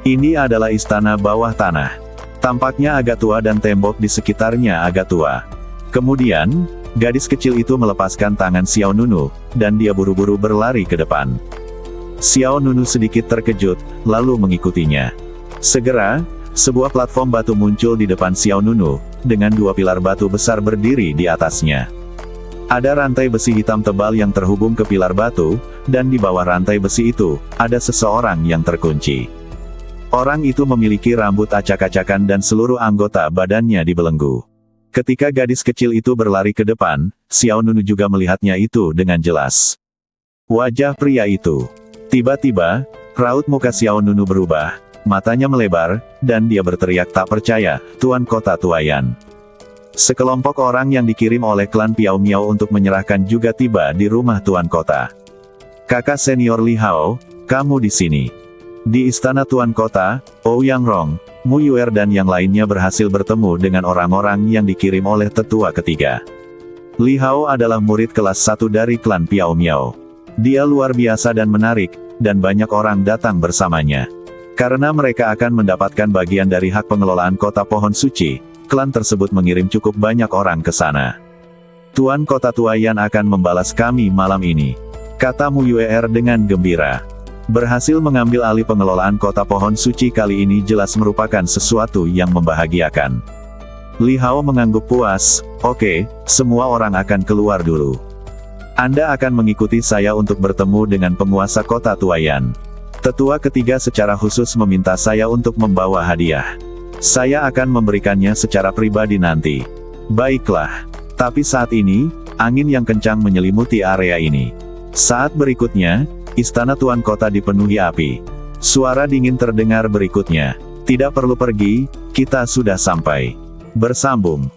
Ini adalah istana bawah tanah. Tampaknya agak tua dan tembok di sekitarnya agak tua. Kemudian, gadis kecil itu melepaskan tangan Xiao Nunu, dan dia buru-buru berlari ke depan. Xiao Nunu sedikit terkejut, lalu mengikutinya. Segera, sebuah platform batu muncul di depan Xiao Nunu, dengan 2 pilar batu besar berdiri di atasnya. Ada rantai besi hitam tebal yang terhubung ke pilar batu, dan di bawah rantai besi itu, ada seseorang yang terkunci. Orang itu memiliki rambut acak-acakan dan seluruh anggota badannya dibelenggu. Ketika gadis kecil itu berlari ke depan, Xiao Nunu juga melihatnya itu dengan jelas. Wajah pria itu. Tiba-tiba, raut muka Xiao Nunu berubah, matanya melebar, dan dia berteriak tak percaya, "Tuan Kota Tuayan." Sekelompok orang yang dikirim oleh klan Piao Miao untuk menyerahkan juga tiba di rumah Tuan Kota. "Kakak senior Li Hao, kamu di sini." Di istana Tuan Kota, Ouyang Rong, Mu Yuer dan yang lainnya berhasil bertemu dengan orang-orang yang dikirim oleh tetua ketiga. Li Hao adalah murid kelas 1 dari klan Piao Miao. Dia luar biasa dan menarik, dan banyak orang datang bersamanya. Karena mereka akan mendapatkan bagian dari hak pengelolaan kota pohon suci, klan tersebut mengirim cukup banyak orang ke sana. "Tuan Kota Tuayan akan membalas kami malam ini," kata Mu Yuer dengan gembira. Berhasil mengambil alih pengelolaan kota pohon suci kali ini jelas merupakan sesuatu yang membahagiakan. Li Hao mengangguk puas, "Oke, semua orang akan keluar dulu. Anda akan mengikuti saya untuk bertemu dengan penguasa kota Tuayan. Tetua ketiga secara khusus meminta saya untuk membawa hadiah. Saya akan memberikannya secara pribadi nanti." "Baiklah. Tapi saat ini, angin yang kencang menyelimuti area ini." Saat berikutnya, istana Tuan Kota dipenuhi api. Suara dingin terdengar berikutnya. "Tidak perlu pergi, kita sudah sampai." Bersambung.